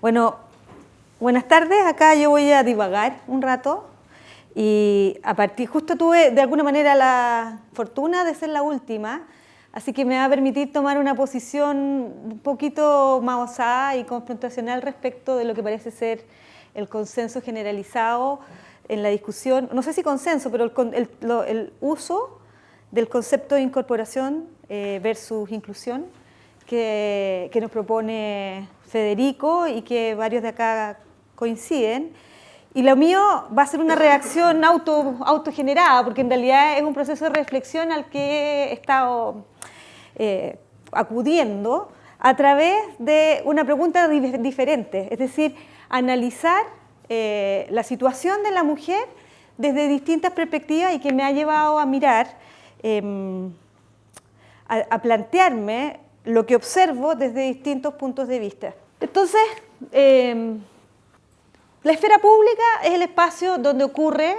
Bueno, buenas tardes. Acá yo voy a divagar un rato y justo tuve de alguna manera la fortuna de ser la última, así que me va a permitir tomar una posición un poquito más osada y confrontacional respecto de lo que parece ser el consenso generalizado en la discusión, no sé si consenso, pero el uso del concepto de incorporación versus inclusión que nos propone Federico y que varios de acá coinciden. Y lo mío va a ser una reacción autogenerada, porque en realidad es un proceso de reflexión al que he estado acudiendo a través de una pregunta diferente, es decir, analizar la situación de la mujer desde distintas perspectivas y que me ha llevado a mirar, a plantearme lo que observo desde distintos puntos de vista. Entonces, la esfera pública es el espacio donde ocurre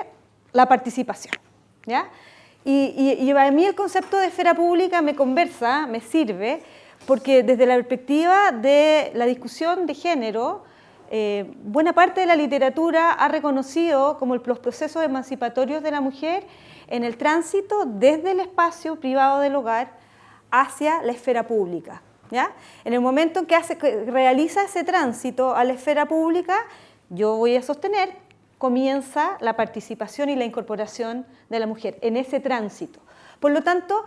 la participación, ¿ya? Y para mí el concepto de esfera pública me sirve, porque desde la perspectiva de la discusión de género, buena parte de la literatura ha reconocido como los procesos emancipatorios de la mujer en el tránsito desde el espacio privado del hogar hacia la esfera pública, ¿ya? En el momento en que realiza ese tránsito a la esfera pública, yo voy a sostener, comienza la participación y la incorporación de la mujer en ese tránsito. Por lo tanto,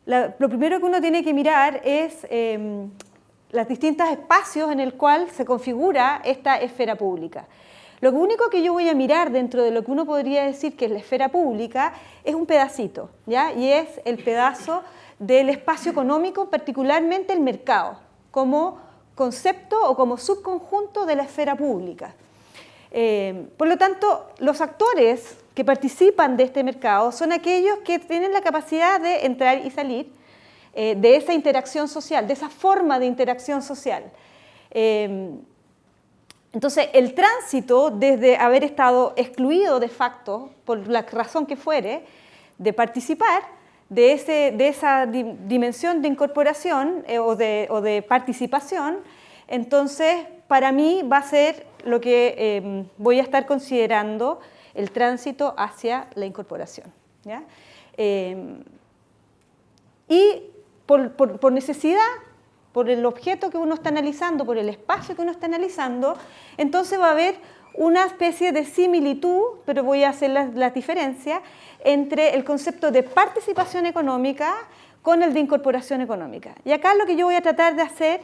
lo primero que uno tiene que mirar es los distintos espacios en el cual se configura esta esfera pública. Lo único que yo voy a mirar dentro de lo que uno podría decir que es la esfera pública es un pedacito, ¿ya? Y es el pedazo del espacio económico, particularmente el mercado, como concepto o como subconjunto de la esfera pública. Por lo tanto, los actores que participan de este mercado son aquellos que tienen la capacidad de entrar y salir de esa interacción social, de esa forma de interacción social. Entonces, el tránsito, desde haber estado excluido de facto, por la razón que fuere, de participar, de esa dimensión de incorporación o de participación, entonces para mí va a ser lo que voy a estar considerando el tránsito hacia la incorporación, ¿ya? Y por necesidad, por el objeto que uno está analizando, por el espacio que uno está analizando, entonces va a haber una especie de similitud, pero voy a hacer las diferencias, entre el concepto de participación económica con el de incorporación económica. Y acá lo que yo voy a tratar de hacer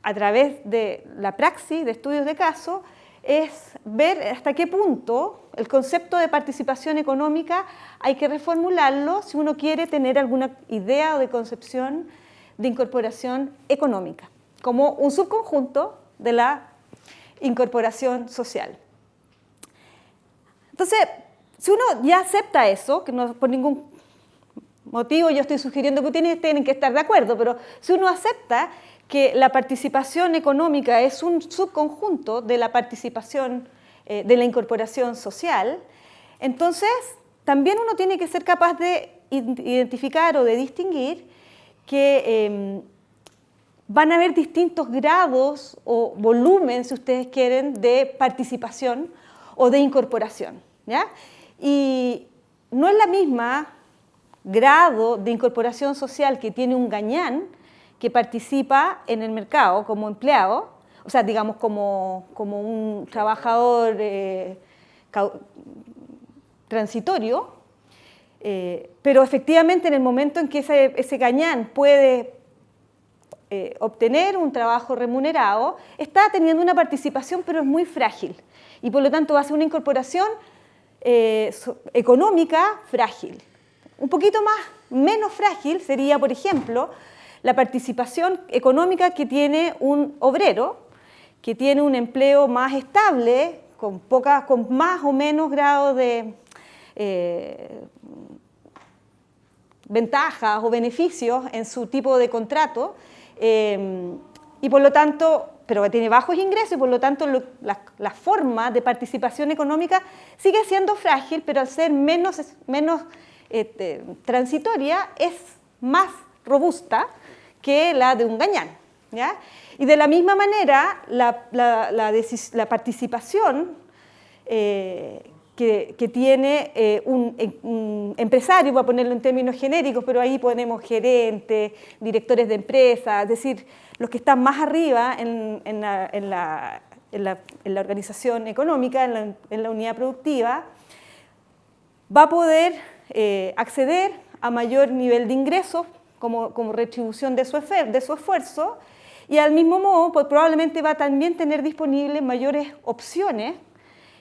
a través de la praxis de estudios de caso es ver hasta qué punto el concepto de participación económica hay que reformularlo si uno quiere tener alguna idea o de concepción de incorporación económica, como un subconjunto de la incorporación social. Entonces, si uno ya acepta eso, que no por ningún motivo yo estoy sugiriendo que tienen que estar de acuerdo, pero si uno acepta que la participación económica es un subconjunto de la participación, de la incorporación social, entonces también uno tiene que ser capaz de identificar o de distinguir que van a haber distintos grados o volumen, si ustedes quieren, de participación o de incorporación, ¿ya? Y no es la misma grado de incorporación social que tiene un gañán que participa en el mercado como empleado, o sea, digamos como un trabajador transitorio, pero efectivamente en el momento en que ese gañán puede obtener un trabajo remunerado, está teniendo una participación, pero es muy frágil. Y por lo tanto va a ser una incorporación económica frágil. Un poquito menos frágil sería, por ejemplo, la participación económica que tiene un obrero, que tiene un empleo más estable, con más o menos grado de ventajas o beneficios en su tipo de contrato, y por lo tanto, pero que tiene bajos ingresos, y por lo tanto la forma de participación económica sigue siendo frágil, pero al ser menos transitoria es más robusta que la de un gañán, ¿ya? Y de la misma manera, la participación que tiene un empresario, voy a ponerlo en términos genéricos, pero ahí ponemos gerentes, directores de empresas, es decir, los que están más arriba en la organización económica, en la unidad productiva, va a poder acceder a mayor nivel de ingresos como retribución de su esfuerzo, y al mismo modo pues, probablemente va a también tener disponibles mayores opciones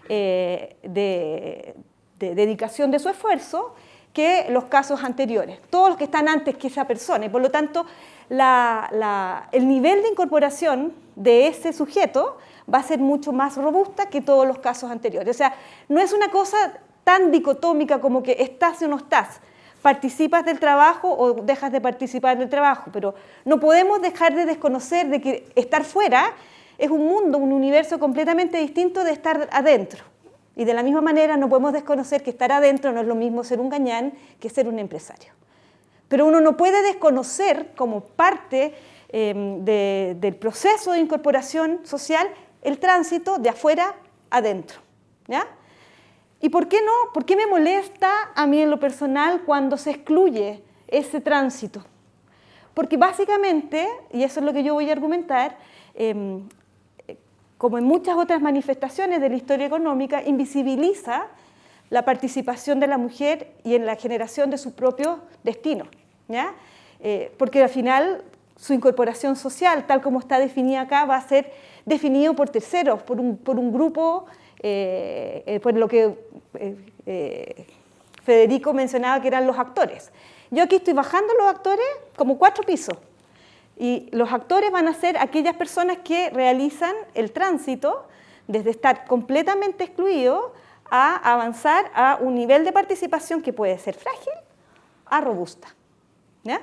de dedicación de su esfuerzo que los casos anteriores, todos los que están antes que esa persona, y por lo tanto el nivel de incorporación de ese sujeto va a ser mucho más robusta que todos los casos anteriores. O sea, no es una cosa tan dicotómica como que estás o no estás, participas del trabajo o dejas de participar del trabajo, pero no podemos dejar de desconocer de que estar fuera es un mundo, un universo completamente distinto de estar adentro. Y de la misma manera no podemos desconocer que estar adentro no es lo mismo ser un gañán que ser un empresario. Pero uno no puede desconocer como parte del proceso de incorporación social el tránsito de afuera adentro, ¿ya? ¿Y por qué no? ¿Por qué me molesta a mí en lo personal cuando se excluye ese tránsito? Porque básicamente, y eso es lo que yo voy a argumentar, como en muchas otras manifestaciones de la historia económica, invisibiliza la participación de la mujer y en la generación de su propio destino, ¿ya? Porque al final su incorporación social, tal como está definida acá, va a ser definido por terceros, por un grupo, por lo que Federico mencionaba que eran los actores. Yo aquí estoy bajando los actores como 4 pisos, y los actores van a ser aquellas personas que realizan el tránsito desde estar completamente excluido a avanzar a un nivel de participación que puede ser frágil a robusta, ¿ya?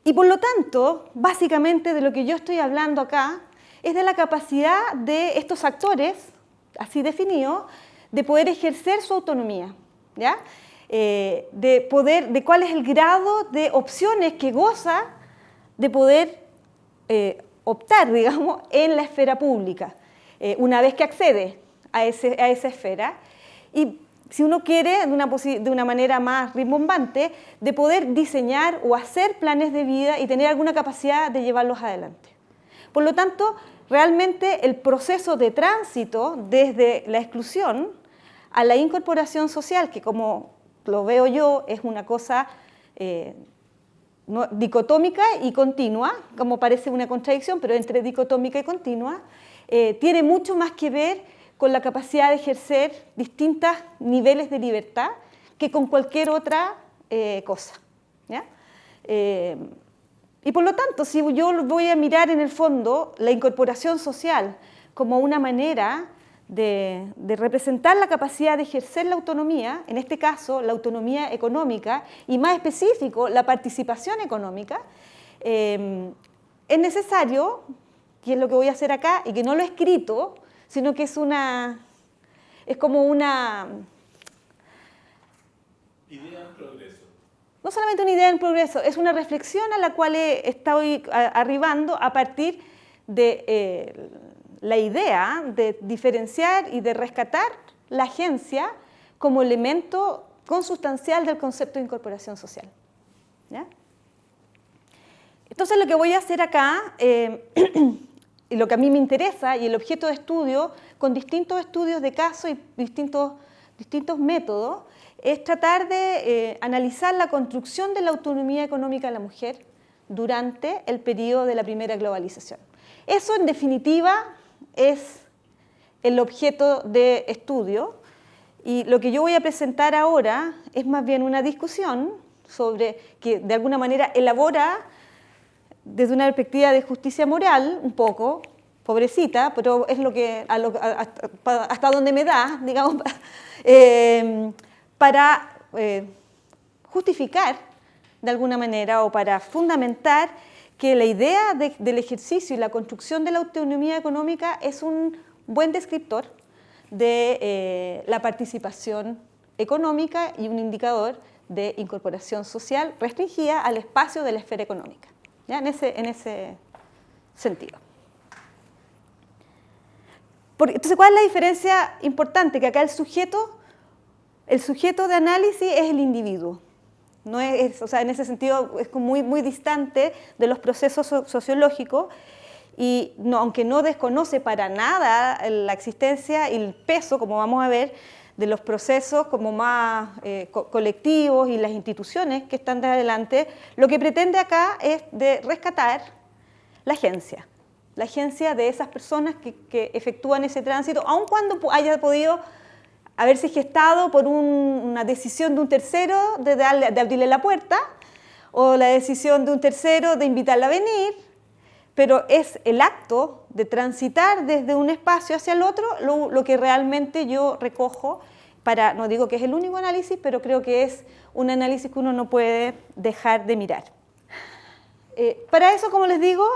Y por lo tanto, básicamente de lo que yo estoy hablando acá es de la capacidad de estos actores, así definidos, de poder ejercer su autonomía, ¿ya? De cuál es el grado de opciones que goza de poder optar, digamos, en la esfera pública, una vez que accede a esa esfera. Y si uno quiere, de una manera más rimbombante, de poder diseñar o hacer planes de vida y tener alguna capacidad de llevarlos adelante. Por lo tanto, realmente el proceso de tránsito desde la exclusión a la incorporación social, que como lo veo yo, es una cosa dicotómica y continua, como parece una contradicción, pero entre dicotómica y continua, tiene mucho más que ver con la capacidad de ejercer distintos niveles de libertad que con cualquier otra cosa, ¿ya? Y por lo tanto, si yo voy a mirar en el fondo la incorporación social como una manera de representar la capacidad de ejercer la autonomía, en este caso la autonomía económica y más específico la participación económica, es necesario, que es lo que voy a hacer acá y que no lo he escrito, sino que es como una idea en progreso. No solamente una idea en progreso, es una reflexión a la cual estoy arribando a partir de la idea de diferenciar y de rescatar la agencia como elemento consustancial del concepto de incorporación social, ¿ya? Entonces lo que voy a hacer acá, y lo que a mí me interesa, y el objeto de estudio, con distintos estudios de caso y distintos métodos, es tratar de analizar la construcción de la autonomía económica de la mujer durante el periodo de la primera globalización. Eso, en definitiva, es el objeto de estudio, y lo que yo voy a presentar ahora es más bien una discusión sobre que, de alguna manera, elabora desde una perspectiva de justicia moral, un poco, pobrecita, pero es lo que hasta donde me da, digamos, para justificar de alguna manera o para fundamentar que la idea del ejercicio y la construcción de la autonomía económica es un buen descriptor de la participación económica y un indicador de incorporación social restringida al espacio de la esfera económica, ¿ya? En ese sentido. Entonces, ¿cuál es la diferencia importante? Que acá el sujeto de análisis es el individuo. No o sea, en ese sentido es muy, muy distante de los procesos sociológicos y aunque no desconoce para nada la existencia y el peso, como vamos a ver, de los procesos como más colectivos y las instituciones que están de adelante, lo que pretende acá es de rescatar la agencia de esas personas que efectúan ese tránsito, aun cuando haya podido haberse gestado por una decisión de un tercero de abrirle la puerta, o la decisión de un tercero de invitarla a venir, pero es el acto de transitar desde un espacio hacia el otro lo que realmente yo recojo no digo que es el único análisis, pero creo que es un análisis que uno no puede dejar de mirar. Para eso, como les digo,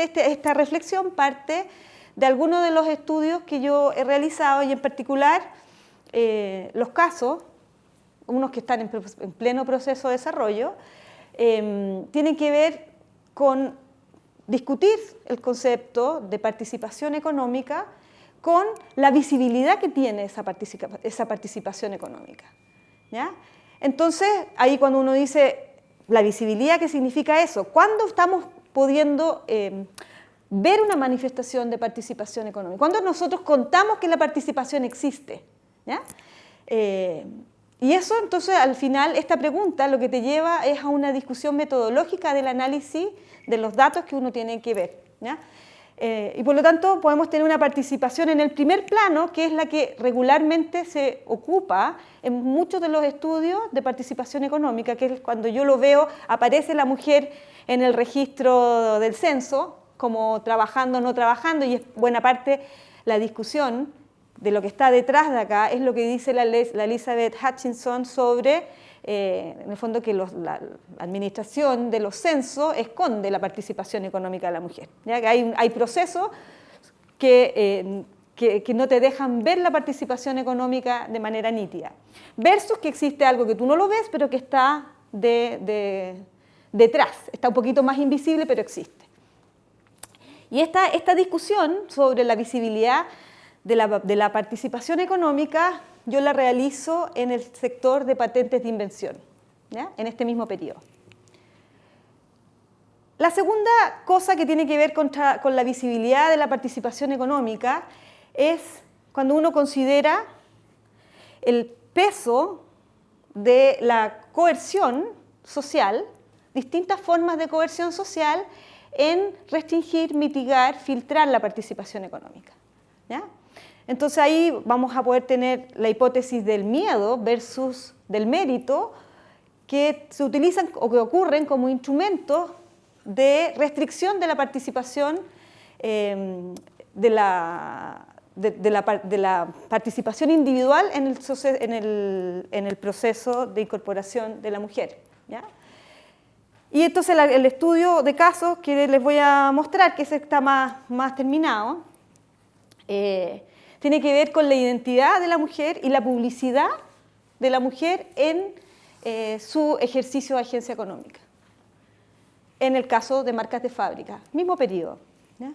esta reflexión parte de algunos de los estudios que yo he realizado y en particular los casos, unos que están en pleno proceso de desarrollo, tienen que ver con discutir el concepto de participación económica con la visibilidad que tiene esa participación económica, ¿ya? Entonces, ahí cuando uno dice la visibilidad, ¿qué significa eso? ¿Cuándo estamos pudiendo ver una manifestación de participación económica? ¿Cuándo nosotros contamos que la participación existe? ¿Ya? Y eso, entonces, al final, esta pregunta lo que te lleva es a una discusión metodológica del análisis de los datos que uno tiene que ver, ¿ya? Y por lo tanto podemos tener una participación en el primer plano, que es la que regularmente se ocupa en muchos de los estudios de participación económica, que es cuando yo lo veo, aparece la mujer en el registro del censo, como trabajando o no trabajando, y es buena parte la discusión de lo que está detrás de acá, es lo que dice la Elizabeth Hutchinson sobre, en el fondo, que la administración de los censos esconde la participación económica de la mujer, ¿ya? Que hay procesos que no te dejan ver la participación económica de manera nítida, versus que existe algo que tú no lo ves, pero que está detrás, está un poquito más invisible, pero existe. Y esta discusión sobre la visibilidad de la participación económica yo la realizo en el sector de patentes de invención, ¿ya? En este mismo periodo. La segunda cosa que tiene que ver con la visibilidad de la participación económica es cuando uno considera el peso de la coerción social, distintas formas de coerción social en restringir, mitigar, filtrar la participación económica, ¿ya? Entonces ahí vamos a poder tener la hipótesis del miedo versus del mérito, que se utilizan o que ocurren como instrumentos de restricción de la participación, de la participación individual en el proceso de incorporación de la mujer, ¿ya? Y entonces el estudio de casos que les voy a mostrar, que ese está más terminado, tiene que ver con la identidad de la mujer y la publicidad de la mujer en su ejercicio de agencia económica. En el caso de marcas de fábrica, mismo periodo, ¿ya?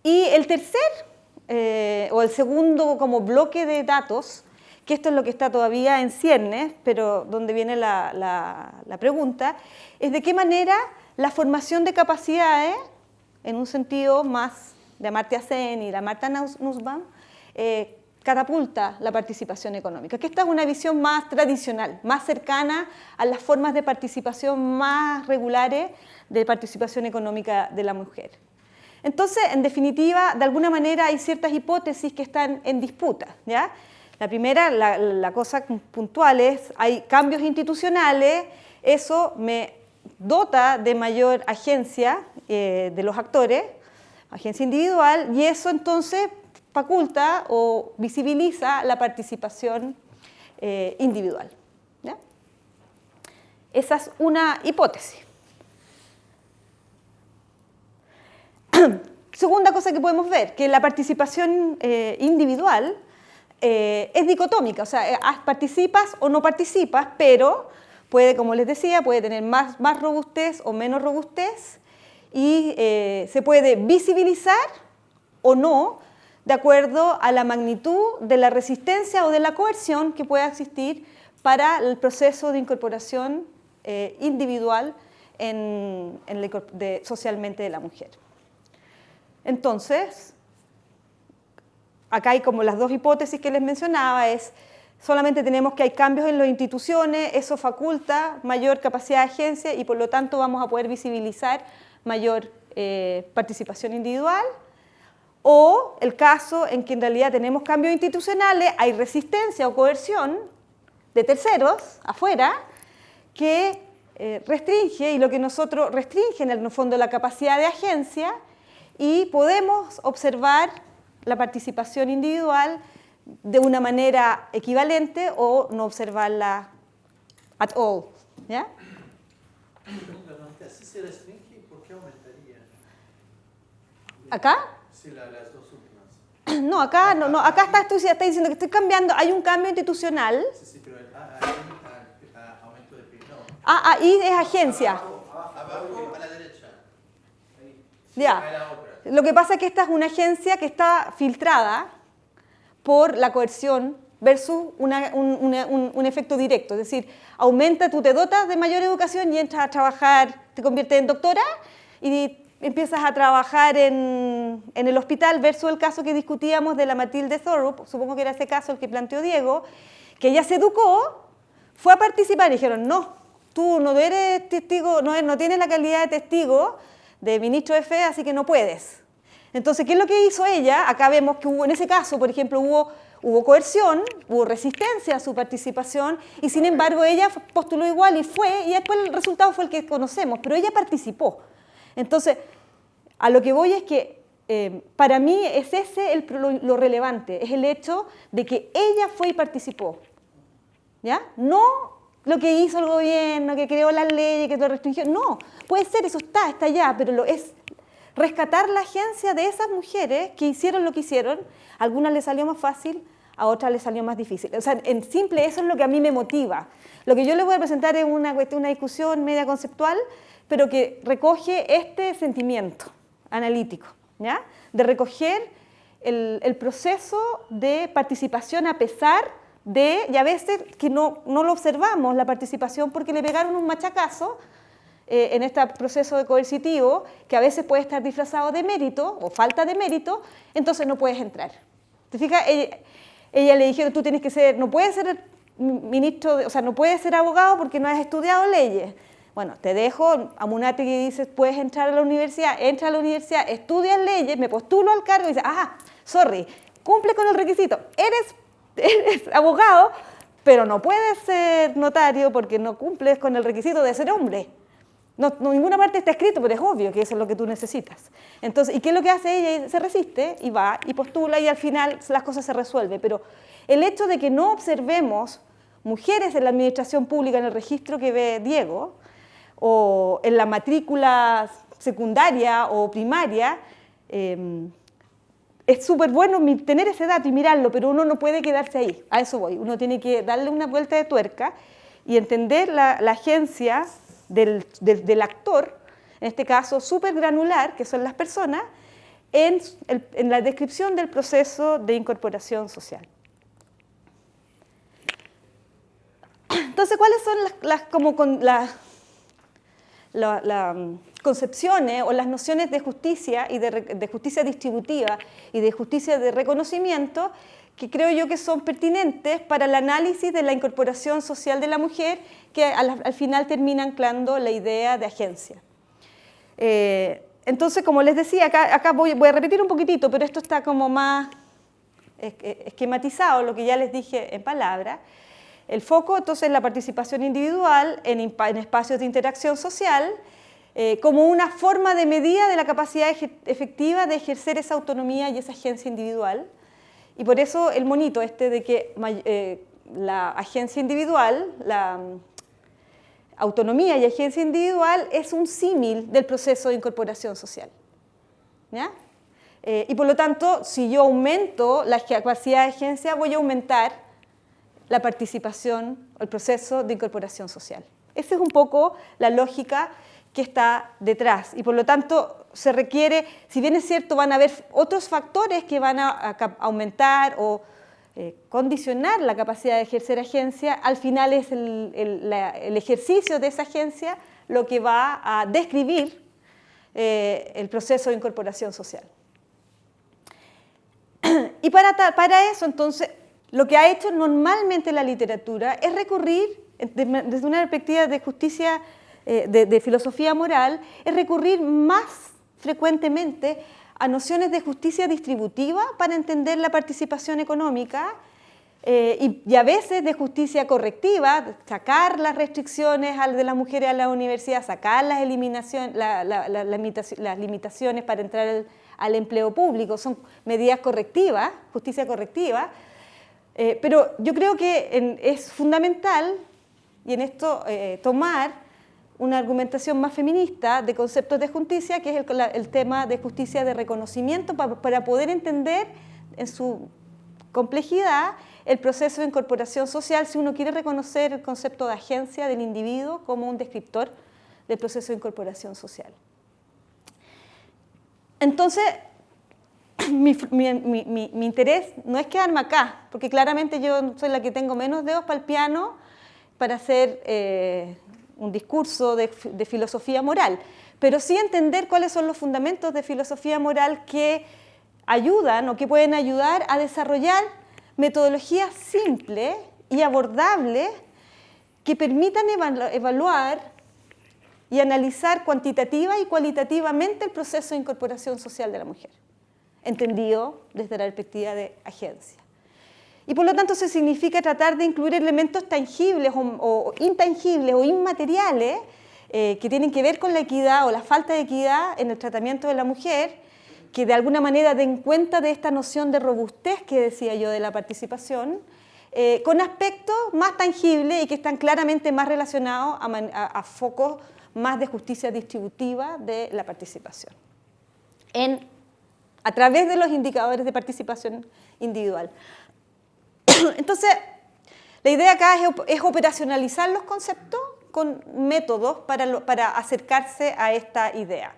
Y el tercer, o el segundo como bloque de datos, que esto es lo que está todavía en ciernes, pero donde viene la pregunta, es de qué manera la formación de capacidades, en un sentido más de Amartya Sen y de Martha Nussbaum, catapulta la participación económica, que esta es una visión más tradicional, más cercana a las formas de participación más regulares de participación económica de la mujer. Entonces, en definitiva, de alguna manera hay ciertas hipótesis que están en disputa, ¿ya? La primera, la cosa puntual es, hay cambios institucionales, eso me dota de mayor agencia de los actores, agencia individual, y eso entonces faculta o visibiliza la participación individual, ¿ya? Esa es una hipótesis. Segunda cosa que podemos ver, que la participación individual es dicotómica, o sea, participas o no participas, pero puede, como les decía, puede tener más robustez o menos robustez y se puede visibilizar o no de acuerdo a la magnitud de la resistencia o de la coerción que pueda existir para el proceso de incorporación individual socialmente de la mujer. Entonces, acá hay como las dos hipótesis que les mencionaba, es solamente tenemos que hay cambios en las instituciones, eso faculta mayor capacidad de agencia y por lo tanto vamos a poder visibilizar mayor participación individual, o el caso en que en realidad tenemos cambios institucionales, hay resistencia o coerción de terceros afuera que restringe, y lo que nosotros restringe en el fondo la capacidad de agencia, y podemos observar la participación individual de una manera equivalente o no observarla at all. ¿Ya? Si se restringe, ¿por qué aumentaría? ¿Acá? Sí, las dos últimas. No, acá, no, acá está diciendo que estoy cambiando, hay un cambio institucional. Sí, pero aumento de PIB, no. Ahí es agencia. Abajo a la derecha. Ahí. Ya. Lo que pasa es que esta es una agencia que está filtrada por la coerción versus un efecto directo. Es decir, aumenta, tú te dotas de mayor educación y entras a trabajar, te conviertes en doctora y empiezas a trabajar en el hospital versus el caso que discutíamos de la Matilde Thorup, supongo que era ese caso el que planteó Diego, que ella se educó, fue a participar y dijeron, no, tú no eres testigo, no tienes la calidad de testigo de ministro de fe, así que no puedes. Entonces, ¿qué es lo que hizo ella? Acá vemos que hubo, en ese caso, por ejemplo, hubo coerción, hubo resistencia a su participación, y sin embargo ella postuló igual y fue, y después el resultado fue el que conocemos, pero ella participó. Entonces, a lo que voy es que para mí es ese lo relevante, es el hecho de que ella fue y participó. ¿Ya? No lo que hizo el gobierno, que creó las leyes, que lo restringió, no, puede ser, eso está allá, pero es rescatar la agencia de esas mujeres que hicieron lo que hicieron. A algunas les salió más fácil, a otras les salió más difícil. O sea, en simple, eso es lo que a mí me motiva. Lo que yo les voy a presentar es una discusión media conceptual, pero que recoge este sentimiento analítico, ¿ya? De recoger el proceso de participación a pesar de, y a veces que no lo observamos, la participación, porque le pegaron un machacazo en este proceso de coercitivo, que a veces puede estar disfrazado de mérito o falta de mérito, entonces no puedes entrar. ¿Te fijas? Ella le dijeron, tú tienes que ser, no puedes ser ministro, o sea, no puedes ser abogado porque no has estudiado leyes. Bueno, te dejo, Amunátegui dice, puedes entrar a la universidad, entra a la universidad, estudias leyes, me postulo al cargo y dice, sorry, cumple con el requisito, eres abogado, pero no puedes ser notario porque no cumples con el requisito de ser hombre. No, ninguna parte está escrito, pero es obvio que eso es lo que tú necesitas. Entonces, ¿y qué es lo que hace ella? Se resiste y va y postula y al final las cosas se resuelven. Pero el hecho de que no observemos mujeres en la administración pública, en el registro que ve Diego, o en la matrícula secundaria o primaria, es súper bueno tener ese dato y mirarlo, pero uno no puede quedarse ahí, a eso voy. Uno tiene que darle una vuelta de tuerca y entender la agencia del actor, en este caso súper granular, que son las personas, en la descripción del proceso de incorporación social. Entonces, ¿cuáles son las concepciones o las nociones de justicia y de justicia distributiva y de justicia de reconocimiento que creo yo que son pertinentes para el análisis de la incorporación social de la mujer, que al final termina anclando la idea de agencia? Entonces, como les decía, acá voy a repetir un poquitito, pero esto está como más esquematizado, lo que ya les dije en palabras. El foco, entonces, es la participación individual en espacios de interacción social, como una forma de medida de la capacidad efectiva de ejercer esa autonomía y esa agencia individual. Y por eso el monito de que la agencia individual, la autonomía y agencia individual es un símil del proceso de incorporación social. ¿Ya? Y por lo tanto, si yo aumento la capacidad de agencia, voy a aumentar la participación o el proceso de incorporación social. Esa es un poco la lógica que está detrás. Y por lo tanto, se requiere, si bien es cierto, van a haber otros factores que van a aumentar o condicionar la capacidad de ejercer agencia, al final es el ejercicio de esa agencia lo que va a describir el proceso de incorporación social. Y para eso, entonces, lo que ha hecho normalmente la literatura es recurrir, desde una perspectiva de justicia, de filosofía moral, es recurrir más frecuentemente a nociones de justicia distributiva para entender la participación económica y a veces de justicia correctiva, sacar las restricciones de las mujeres a la universidad, sacar las limitaciones para entrar al empleo público. Son medidas correctivas, justicia correctiva, pero yo creo que es fundamental, y en esto tomar una argumentación más feminista de conceptos de justicia, que es el tema de justicia de reconocimiento, para poder entender en su complejidad el proceso de incorporación social, si uno quiere reconocer el concepto de agencia del individuo como un descriptor del proceso de incorporación social. Entonces, mi interés no es quedarme acá, porque claramente yo soy la que tengo menos dedos para el piano para hacer un discurso de filosofía moral, pero sí entender cuáles son los fundamentos de filosofía moral que ayudan o que pueden ayudar a desarrollar metodologías simples y abordables que permitan evaluar y analizar cuantitativa y cualitativamente el proceso de incorporación social de la mujer, entendido desde la perspectiva de agencia. Y por lo tanto eso significa tratar de incluir elementos tangibles o intangibles o inmateriales que tienen que ver con la equidad o la falta de equidad en el tratamiento de la mujer, que de alguna manera den cuenta de esta noción de robustez que decía yo de la participación, con aspectos más tangibles y que están claramente más relacionados a focos más de justicia distributiva de la participación, a través de los indicadores de participación individual. Entonces, la idea acá es operacionalizar los conceptos con métodos para acercarse a esta idea.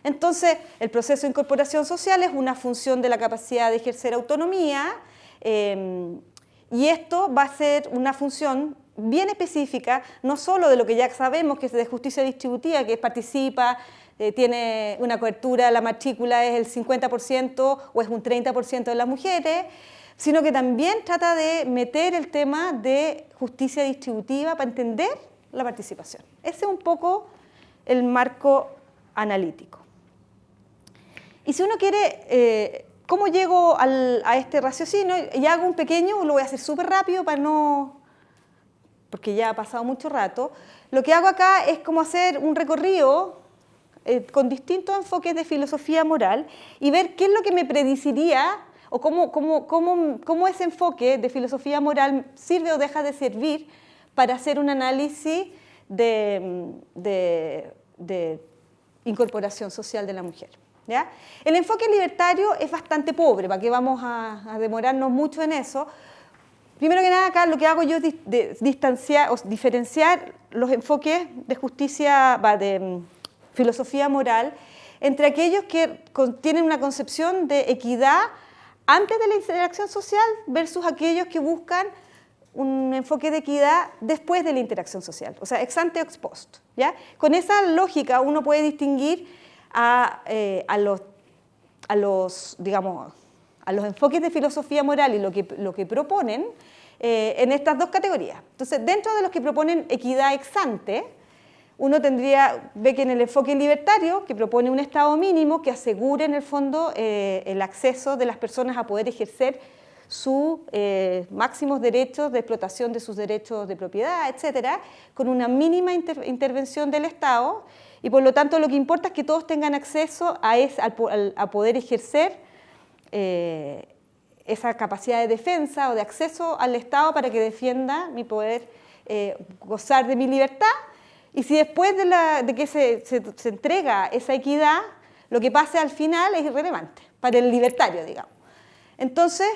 Entonces, el proceso de incorporación social es una función de la capacidad de ejercer autonomía y esto va a ser una función bien específica, no solo de lo que ya sabemos, que es de justicia distributiva, que participa, tiene una cobertura, la matrícula es el 50% o es un 30% de las mujeres, sino que también trata de meter el tema de justicia distributiva para entender la participación. Ese es un poco el marco analítico. Y si uno quiere, ¿cómo llego a este raciocinio? Y hago un pequeño, lo voy a hacer súper rápido para no, porque ya ha pasado mucho rato. Lo que hago acá es como hacer un recorrido con distintos enfoques de filosofía moral y ver qué es lo que me predeciría o cómo ese enfoque de filosofía moral sirve o deja de servir para hacer un análisis de incorporación social de la mujer. ¿Ya? El enfoque libertario es bastante pobre, ¿para qué vamos a demorarnos mucho en eso? Primero que nada, acá lo que hago yo es diferenciar los enfoques de justicia, de filosofía moral, entre aquellos que tienen una concepción de equidad antes de la interacción social versus aquellos que buscan un enfoque de equidad después de la interacción social, o sea, ex ante o ex post. ¿Ya? Con esa lógica uno puede distinguir a los enfoques de filosofía moral y lo que proponen en estas dos categorías. Entonces, dentro de los que proponen equidad ex ante, uno ve que en el enfoque libertario, que propone un estado mínimo que asegure en el fondo el acceso de las personas a poder ejercer sus máximos derechos de explotación de sus derechos de propiedad, etcétera, con una mínima intervención del Estado, y por lo tanto lo que importa es que todos tengan acceso a poder ejercer esa capacidad de defensa o de acceso al Estado para que defienda mi poder gozar de mi libertad. Y si después de que se entrega esa equidad, lo que pase al final es irrelevante, para el libertario, digamos. Entonces,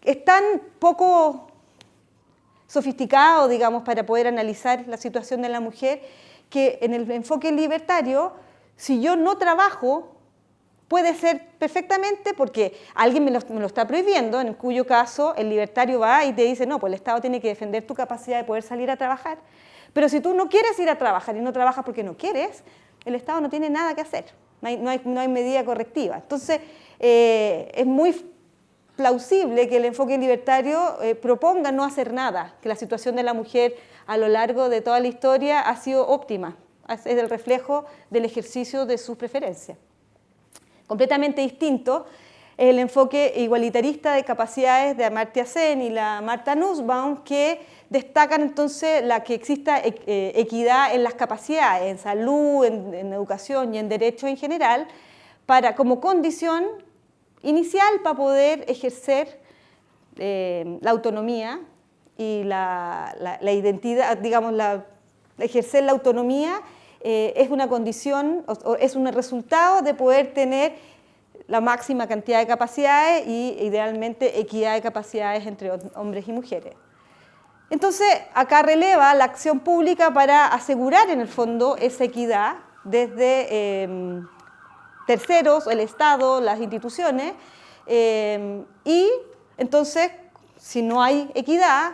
es tan poco sofisticado, digamos, para poder analizar la situación de la mujer, que en el enfoque libertario, si yo no trabajo, puede ser perfectamente porque alguien me lo está prohibiendo, en cuyo caso el libertario va y te dice, no, pues el Estado tiene que defender tu capacidad de poder salir a trabajar. Pero si tú no quieres ir a trabajar y no trabajas porque no quieres, el Estado no tiene nada que hacer, no hay medida correctiva. Entonces, es muy plausible que el enfoque libertario proponga no hacer nada, que la situación de la mujer a lo largo de toda la historia ha sido óptima, es el reflejo del ejercicio de sus preferencias. Completamente distinto es el enfoque igualitarista de capacidades de Amartya Sen y la Martha Nussbaum, que destacan entonces la que exista equidad en las capacidades, en salud, en educación y en derecho en general, como condición inicial para poder ejercer la autonomía y la identidad, digamos, ejercer la autonomía es una condición, o es un resultado de poder tener la máxima cantidad de capacidades y idealmente equidad de capacidades entre hombres y mujeres. Entonces, acá releva la acción pública para asegurar en el fondo esa equidad desde terceros, el Estado, las instituciones, y entonces, si no hay equidad,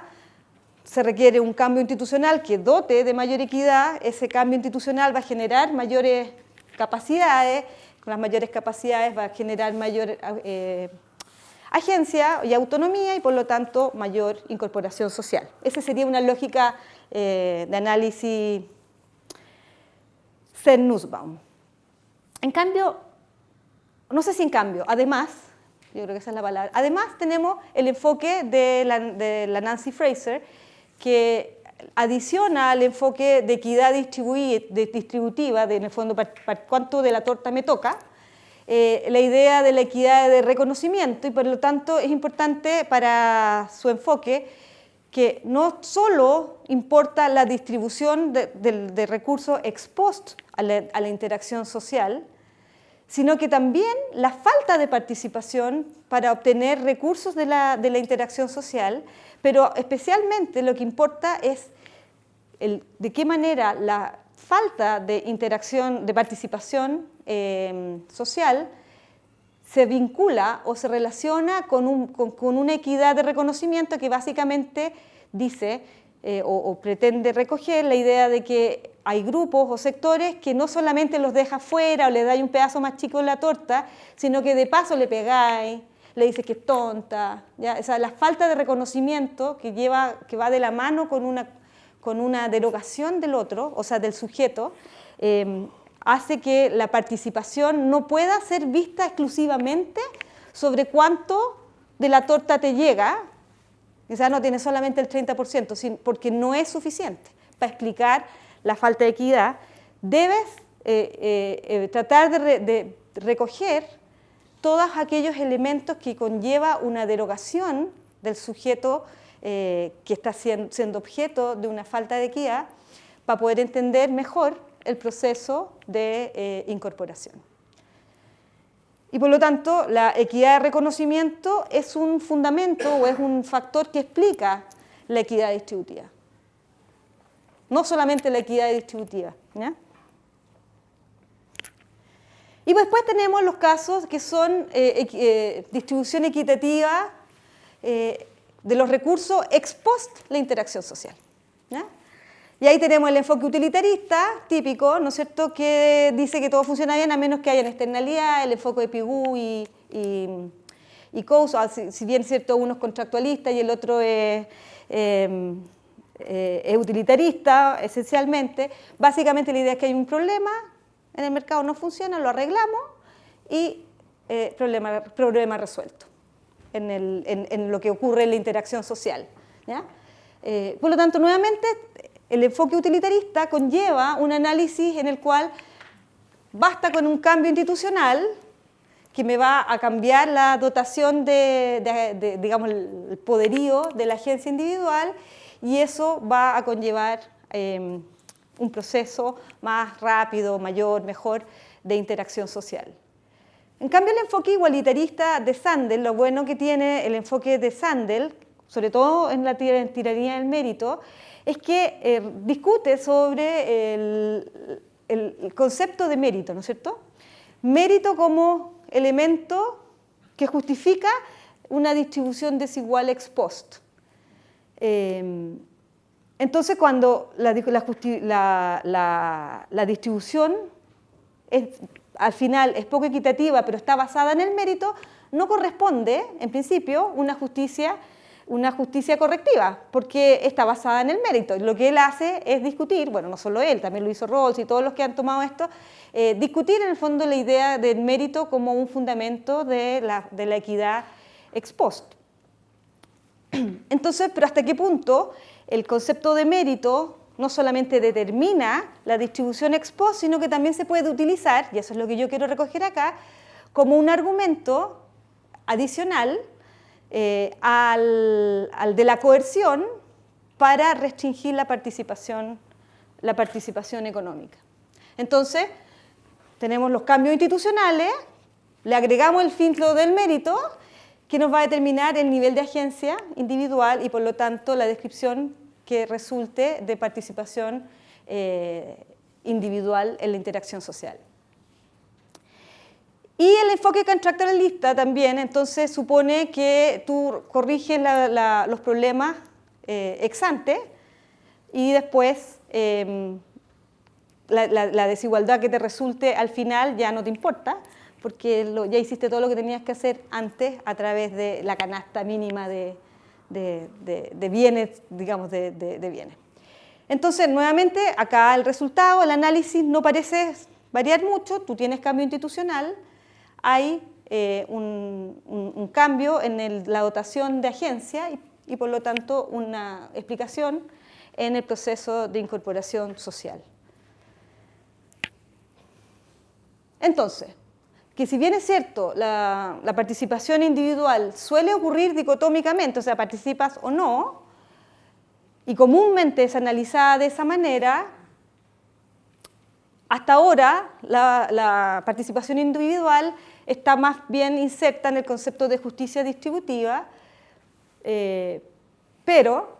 se requiere un cambio institucional que dote de mayor equidad. Ese cambio institucional va a generar mayores capacidades, con las mayores capacidades va a generar mayor agencia y autonomía y por lo tanto mayor incorporación social. Esa sería una lógica de análisis Sen-Nussbaum. En cambio, no sé si en cambio, además, yo creo que esa es la palabra, además tenemos el enfoque de la Nancy Fraser, que adiciona al enfoque de equidad distributiva, en el fondo, para cuánto de la torta me toca, la idea de la equidad de reconocimiento, y por lo tanto es importante para su enfoque que no solo importa la distribución de recursos ex post a la interacción social, sino que también la falta de participación para obtener recursos de la interacción social, pero especialmente lo que importa es de qué manera la falta de interacción, de participación social se vincula o se relaciona con una equidad de reconocimiento que básicamente dice o pretende recoger la idea de que hay grupos o sectores que no solamente los deja fuera o le dais un pedazo más chico en la torta, sino que de paso le pegáis, le dices que es tonta, ¿ya? O sea, la falta de reconocimiento que va de la mano con una derogación del otro, o sea, del sujeto, hace que la participación no pueda ser vista exclusivamente sobre cuánto de la torta te llega, o sea, no tiene solamente el 30%, porque no es suficiente para explicar la falta de equidad. Debes tratar de recoger todos aquellos elementos que conlleva una derogación del sujeto que está siendo objeto de una falta de equidad para poder entender mejor el proceso de incorporación. Y por lo tanto, la equidad de reconocimiento es un fundamento o es un factor que explica la equidad distributiva. No solamente la equidad distributiva, ¿ya? Y después tenemos los casos que son distribución equitativa de los recursos ex post la interacción social, ¿ya? Y ahí tenemos el enfoque utilitarista típico, ¿no es cierto?, que dice que todo funciona bien a menos que haya externalidad, el enfoque de Pigou y Coase, si bien cierto, uno es contractualista y el otro es utilitarista, esencialmente. Básicamente la idea es que hay un problema, en el mercado no funciona, lo arreglamos y problema resuelto en lo que ocurre en la interacción social, ¿ya? Por lo tanto, nuevamente, el enfoque utilitarista conlleva un análisis en el cual basta con un cambio institucional que me va a cambiar la dotación digamos, el poderío de la agencia individual, y eso va a conllevar un proceso más rápido, mayor, mejor de interacción social. En cambio, el enfoque igualitarista de Sandel, lo bueno que tiene el enfoque de Sandel, sobre todo en la tiranía del mérito, es que discute sobre el concepto de mérito, ¿no es cierto? Mérito como elemento que justifica una distribución desigual ex post. Entonces, cuando la distribución al final es poco equitativa, pero está basada en el mérito, no corresponde, en principio, una justicia correctiva, porque está basada en el mérito. Lo que él hace es discutir, bueno, no solo él, también lo hizo Rawls y todos los que han tomado esto, discutir en el fondo la idea del mérito como un fundamento de la equidad ex post. Entonces, pero ¿hasta qué punto el concepto de mérito no solamente determina la distribución ex post, sino que también se puede utilizar, y eso es lo que yo quiero recoger acá, como un argumento adicional al de la coerción para restringir la participación económica? Entonces, tenemos los cambios institucionales, le agregamos el filtro del mérito, que nos va a determinar el nivel de agencia individual y, por lo tanto, la descripción que resulte de participación individual en la interacción social. Y el enfoque contractualista también, entonces, supone que tú corriges los problemas ex ante y después la desigualdad que te resulte al final ya no te importa, porque ya hiciste todo lo que tenías que hacer antes a través de la canasta mínima de bienes, digamos, de bienes. Entonces, nuevamente, acá el resultado, el análisis no parece variar mucho, tú tienes cambio institucional, hay un cambio en la dotación de agencia y, por lo tanto, una explicación en el proceso de incorporación social. Entonces, que si bien es cierto, la participación individual suele ocurrir dicotómicamente, o sea, participas o no, y comúnmente es analizada de esa manera, hasta ahora la participación individual está más bien inserta en el concepto de justicia distributiva, pero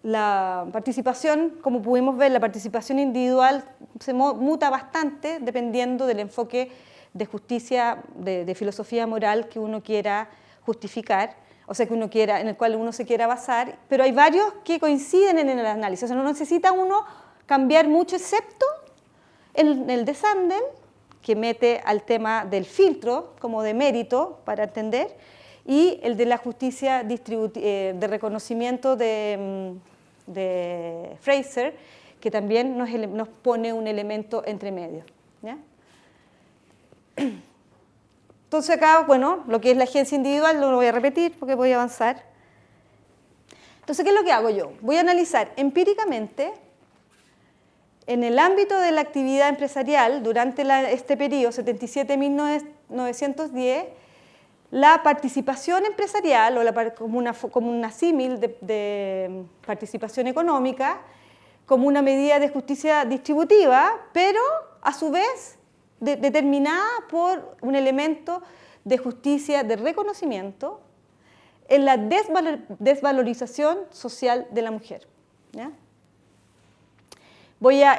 la participación, como pudimos ver, la participación individual se muta bastante dependiendo del enfoque de justicia, de filosofía moral que uno quiera justificar, o sea, en el cual uno se quiera basar, pero hay varios que coinciden en el análisis, o sea, no necesita uno cambiar mucho, excepto el de Sandel, que mete al tema del filtro como de mérito para entender, y el de la justicia de reconocimiento de Fraser, que también nos pone un elemento entre medio, ¿ya? Entonces acá, bueno, lo que es la agencia individual no lo voy a repetir porque voy a avanzar. Entonces, ¿qué es lo que hago yo? Voy a analizar empíricamente en el ámbito de la actividad empresarial durante este periodo 77-1910, la participación empresarial o como una símil de participación económica como una medida de justicia distributiva, pero a su vez determinada por un elemento de justicia de reconocimiento en la desvalorización social de la mujer, ¿ya?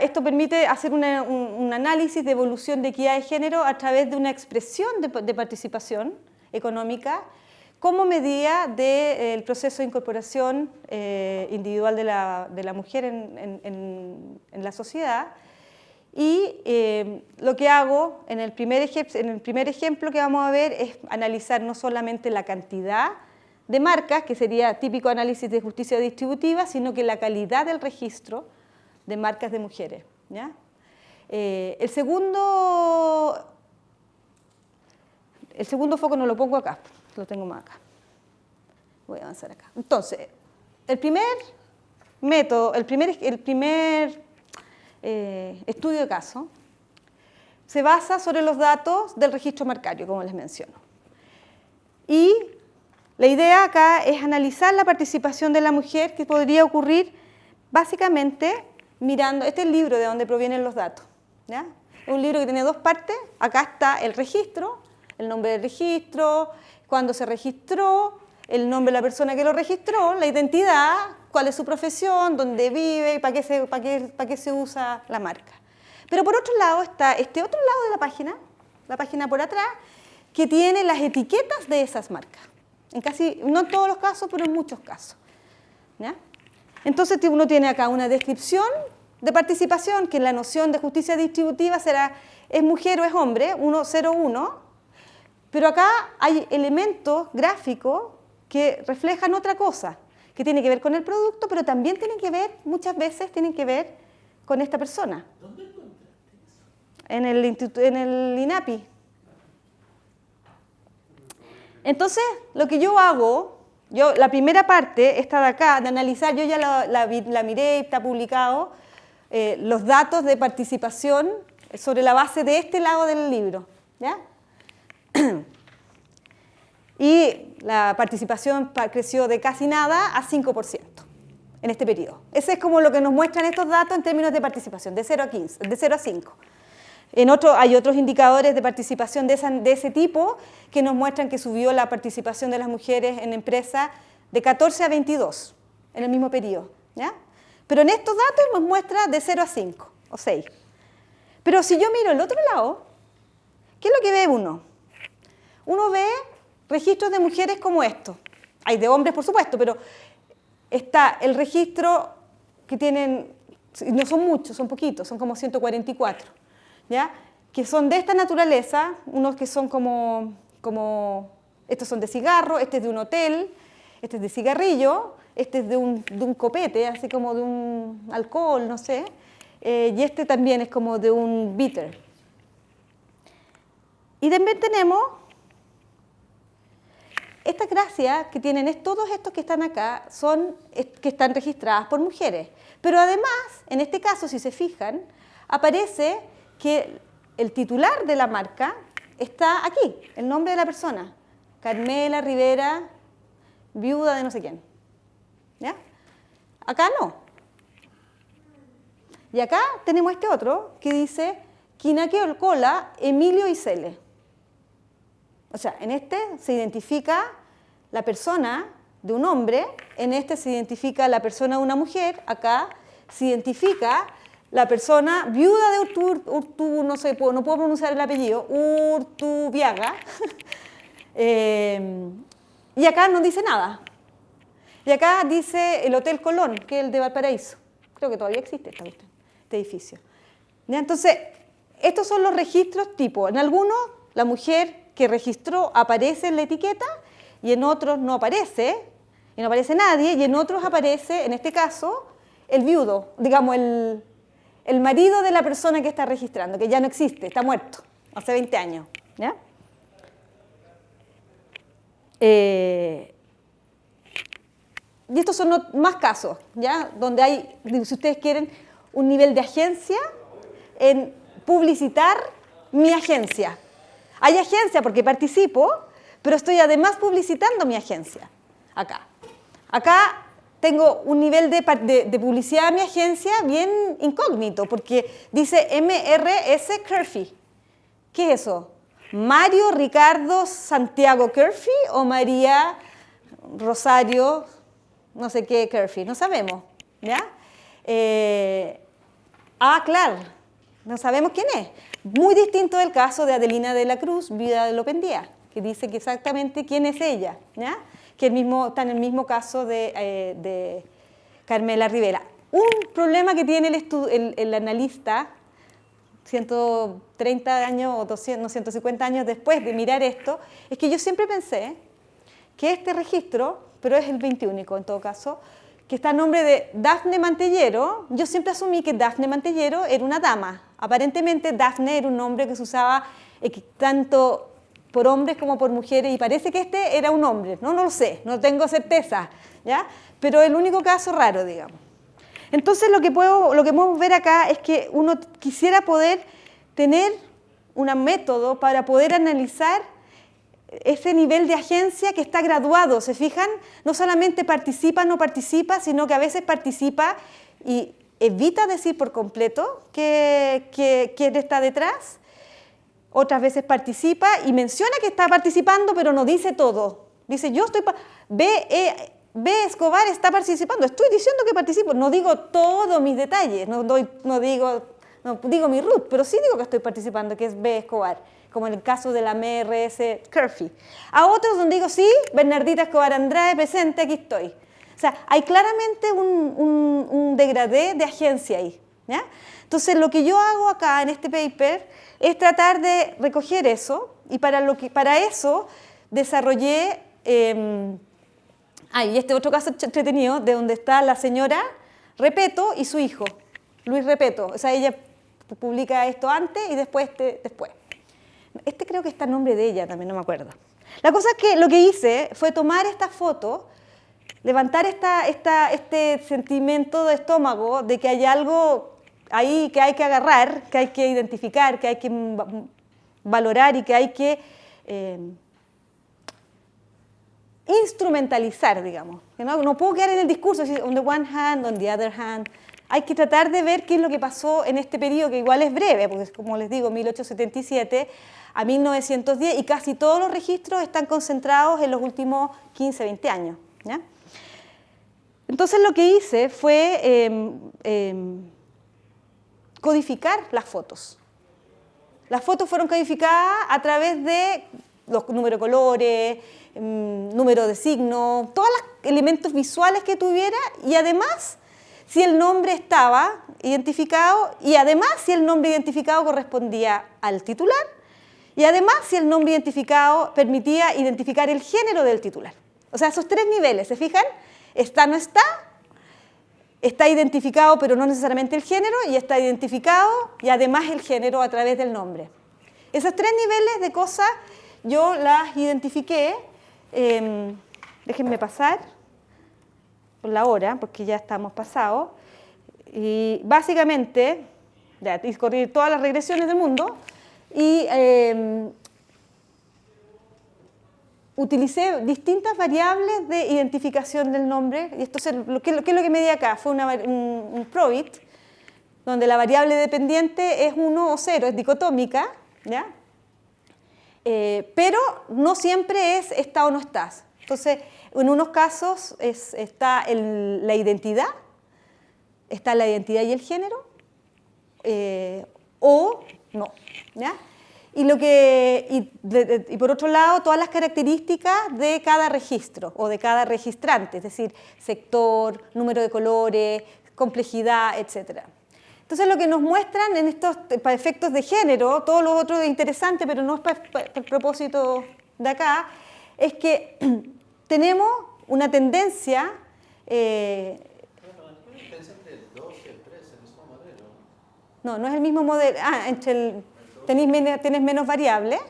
Esto permite hacer un análisis de evolución de equidad de género a través de una expresión de participación económica como medida del proceso de incorporación individual de la mujer en la sociedad. Y lo que hago en el primer ejemplo que vamos a ver es analizar no solamente la cantidad de marcas, que sería típico análisis de justicia distributiva, sino que la calidad del registro de marcas de mujeres, ¿ya? El segundo foco no lo pongo acá, lo tengo más acá. Voy a avanzar acá. Entonces, el primer método, el primer estudio de caso se basa sobre los datos del registro marcario, como les menciono. Y la idea acá es analizar la participación de la mujer que podría ocurrir básicamente mirando, este es el libro de donde provienen los datos, ¿ya? Es un libro que tiene 2 partes. Acá está el registro, el nombre del registro, cuándo se registró, el nombre de la persona que lo registró, la identidad, cuál es su profesión, dónde vive y para qué se usa la marca. Pero por otro lado está este otro lado de la página por atrás, que tiene las etiquetas de esas marcas. No en todos los casos, pero en muchos casos. ¿Ya? Entonces uno tiene acá una descripción de participación, que en la noción de justicia distributiva será es mujer o es hombre, 101, pero acá hay elementos gráficos que reflejan otra cosa, que tiene que ver con el producto, pero también tienen que ver, muchas veces tienen que ver con esta persona. ¿Dónde encontraste eso? En el INAPI. Entonces, lo que yo hago, la primera parte, esta de acá, de analizar, yo ya la miré, está publicado, los datos de participación sobre la base de este lado del libro. ¿Ya? Y la participación creció de casi nada a 5% en este periodo. Ese es como lo que nos muestran estos datos en términos de participación, de 0 a 5. Hay otros indicadores de participación de ese tipo que nos muestran que subió la participación de las mujeres en empresas de 14 a 22 en el mismo periodo. ¿Ya? Pero en estos datos nos muestra de 0 a 5 o 6. Pero si yo miro el otro lado, ¿qué es lo que ve uno? Uno ve registros de mujeres como estos. Hay de hombres, por supuesto, pero está el registro que tienen, no son muchos, son poquitos, son como 144, ¿ya? Que son de esta naturaleza, unos que son como estos son de cigarro, este es de un hotel, este es de cigarrillo, este es de un copete, así como de un alcohol, no sé, y este también es como de un bitter. Y también tenemos esta gracia que tienen todos estos que están acá, que están registradas por mujeres. Pero además, en este caso, si se fijan, aparece que el titular de la marca está aquí, el nombre de la persona. Carmela Rivera, viuda de no sé quién. ¿Ya? Acá no. Y acá tenemos este otro que dice Quinaque Olcola, Emilio Isele. O sea, en este se identifica la persona de un hombre, en este se identifica la persona de una mujer, acá se identifica la persona viuda de no puedo pronunciar el apellido, Urtubiaga, y acá no dice nada. Y acá dice el Hotel Colón, que es el de Valparaíso. Creo que todavía existe este edificio. ¿Ya? Entonces, estos son los registros tipo. En algunos, la mujer que registró aparece en la etiqueta y en otros no aparece, y no aparece nadie, y en otros aparece, en este caso, el viudo, digamos, el marido de la persona que está registrando, que ya no existe, está muerto, hace 20 años. ¿Ya? Y estos son más casos, ¿ya? Donde hay, si ustedes quieren, un nivel de agencia en publicitar mi agencia. Hay agencia porque participo, pero estoy además publicitando mi agencia. Acá tengo un nivel de publicidad de mi agencia bien incógnito, porque dice MRS Curfy. ¿Qué es eso? ¿Mario Ricardo Santiago Curfy o María Rosario no sé qué Curfy? No sabemos. ¿Ya? Claro, no sabemos quién es. Muy distinto del caso de Adelina de la Cruz, viuda de Lopendía, que dice que exactamente quién es ella, ¿ya? Que está en el mismo caso de Carmela Rivera. Un problema que tiene el analista, 130 años o 200, 150 años después de mirar esto, es que yo siempre pensé que este registro, pero es el 21 en todo caso, que está a nombre de Dafne Mantellero, yo siempre asumí que Dafne Mantellero era una dama. Aparentemente Dafne era un nombre que se usaba tanto por hombres como por mujeres, y parece que este era un hombre, no lo sé, no tengo certeza, ¿ya? Pero el único caso raro, digamos. Entonces lo que podemos ver acá es que uno quisiera poder tener un método para poder analizar ese nivel de agencia que está graduado, ¿se fijan? No solamente participa o no participa, sino que a veces participa y evita decir por completo quién está detrás. Otras veces participa y menciona que está participando, pero no dice todo. Dice, yo estoy... B. Escobar está participando, estoy diciendo que participo, no digo todos mis detalles, no digo mi root, pero sí digo que estoy participando, que es B. Escobar, como en el caso de la MRS Curfy. A otros donde digo, sí, Bernardita Escobar Andrade, presente, aquí estoy. O sea, hay claramente un degradé de agencia ahí, ¿ya? Entonces, lo que yo hago acá en este paper es tratar de recoger eso, y para eso desarrollé... y este otro caso entretenido, de donde está la señora Repeto y su hijo, Luis Repeto. O sea, ella publica esto antes y después después. Este creo que está el nombre de ella también, no me acuerdo. La cosa es que lo que hice fue tomar esta foto, levantar este sentimiento de estómago de que hay algo ahí que hay que agarrar, que hay que identificar, que hay que valorar y que hay que... instrumentalizar, digamos. No puedo quedar en el discurso, on the one hand, on the other hand. Hay que tratar de ver qué es lo que pasó en este periodo, que igual es breve, porque como les digo, 1877 a 1910, y casi todos los registros están concentrados en los últimos 15, 20 años. ¿Ya? Entonces lo que hice fue codificar las fotos. Las fotos fueron codificadas a través de los números de colores, número de signo, todos los elementos visuales que tuviera, y además si el nombre estaba identificado, y además si el nombre identificado correspondía al titular, y además si el nombre identificado permitía identificar el género del titular. O sea, esos tres niveles, ¿se fijan? Está, no está, está identificado pero no necesariamente el género, y está identificado y además el género a través del nombre. Esos tres niveles de cosas yo las identifiqué. Déjenme pasar por la hora, porque ya estamos pasados. Y básicamente, ya discorrí todas las regresiones del mundo y utilicé distintas variables de identificación del nombre. Y esto es lo que me di acá, fue un PROVIT, donde la variable dependiente es 1 o 0, es dicotómica, ¿ya? Pero no siempre es está o no estás. Entonces, en unos casos está la identidad y el género, o no, ¿ya? Y por otro lado, todas las características de cada registro o de cada registrante, es decir, sector, número de colores, complejidad, etc. Entonces, lo que nos muestran en estos para efectos de género, todo lo otro es interesante, pero no es para el propósito de acá, es que tenemos una tendencia... ¿Cuál es la diferencia entre el 2 y el 3, el mismo modelo? No es el mismo modelo. ¿Tenés menos variables?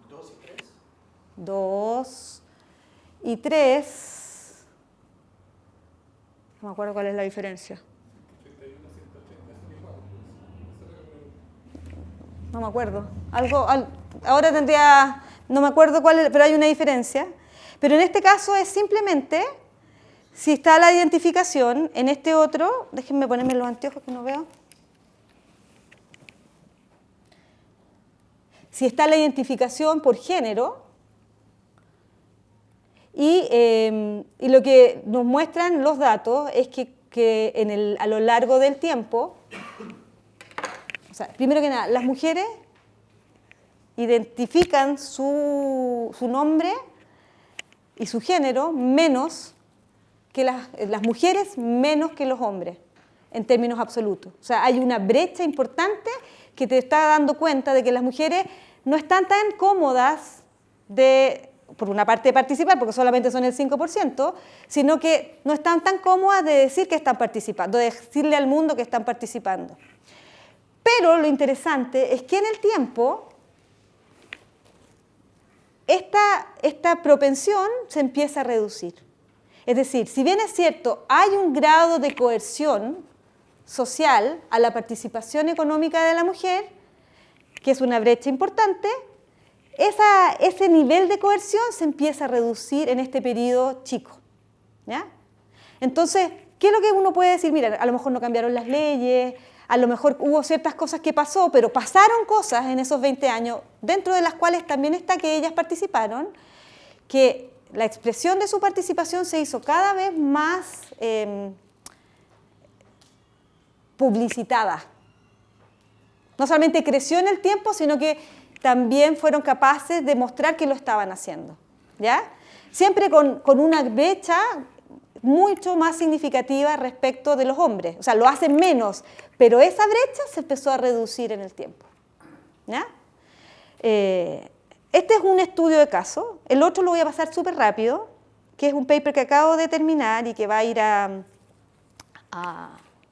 2 y 3. 2 y 3. No me acuerdo cuál es la diferencia. No me acuerdo. Ahora tendría... No me acuerdo cuál es, pero hay una diferencia. Pero en este caso es simplemente, si está la identificación, en este otro, déjenme ponerme los anteojos que no veo. Si está la identificación por género, y lo que nos muestran los datos es que a lo largo del tiempo, o sea, primero que nada, las mujeres identifican su nombre y su género menos que las mujeres, menos que los hombres, en términos absolutos. O sea, hay una brecha importante que te está dando cuenta de que las mujeres no están tan cómodas por una parte de participar, porque solamente son el 5%, sino que no están tan cómodas de decir que están participando, de decirle al mundo que están participando. Pero lo interesante es que en el tiempo esta propensión se empieza a reducir. Es decir, si bien es cierto, hay un grado de coerción social a la participación económica de la mujer, que es una brecha importante, ese nivel de coerción se empieza a reducir en este periodo chico, ¿ya? Entonces, ¿Qué es lo que uno puede decir? Mira, a lo mejor no cambiaron las leyes, a lo mejor hubo ciertas cosas que pasó, pero pasaron cosas en esos 20 años, dentro de las cuales también está que ellas participaron, que la expresión de su participación se hizo cada vez más publicitada. No solamente creció en el tiempo, sino que también fueron capaces de mostrar que lo estaban haciendo, ¿ya? Siempre con una brecha mucho más significativa respecto de los hombres. O sea, lo hacen menos, pero esa brecha se empezó a reducir en el tiempo, ¿ya? Este es un estudio de caso. El otro lo voy a pasar súper rápido, que es un paper que acabo de terminar y que va a ir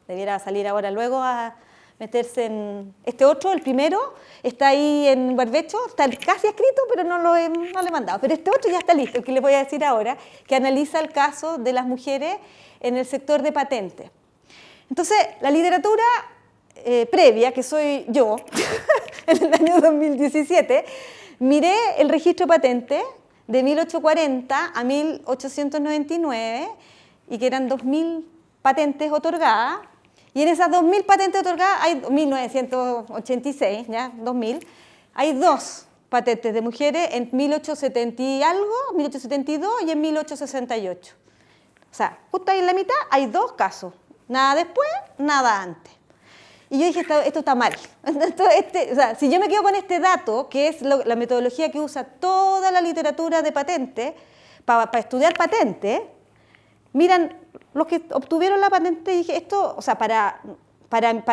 debiera salir ahora luego a meterse en... Este otro, el primero, está ahí en barbecho, está casi escrito, pero no lo he mandado. Pero este otro ya está listo, el que les voy a decir ahora, que analiza el caso de las mujeres en el sector de patentes. Entonces, la literatura previa, que soy yo, en el año 2017, miré el registro de patentes de 1840 a 1899, y que eran 2.000 patentes otorgadas. Y en esas 2.000 patentes otorgadas, hay 1986, ¿ya? 2.000, hay 2 patentes de mujeres en 1870 y algo, 1872 y en 1868. O sea, justo ahí en la mitad hay 2 casos. Nada después, nada antes. Y yo dije, esto está mal. O sea, si yo me quedo con este dato, que es la metodología que usa toda la literatura de patente, para estudiar patente, miran, los que obtuvieron la patente, dije, esto, o sea, para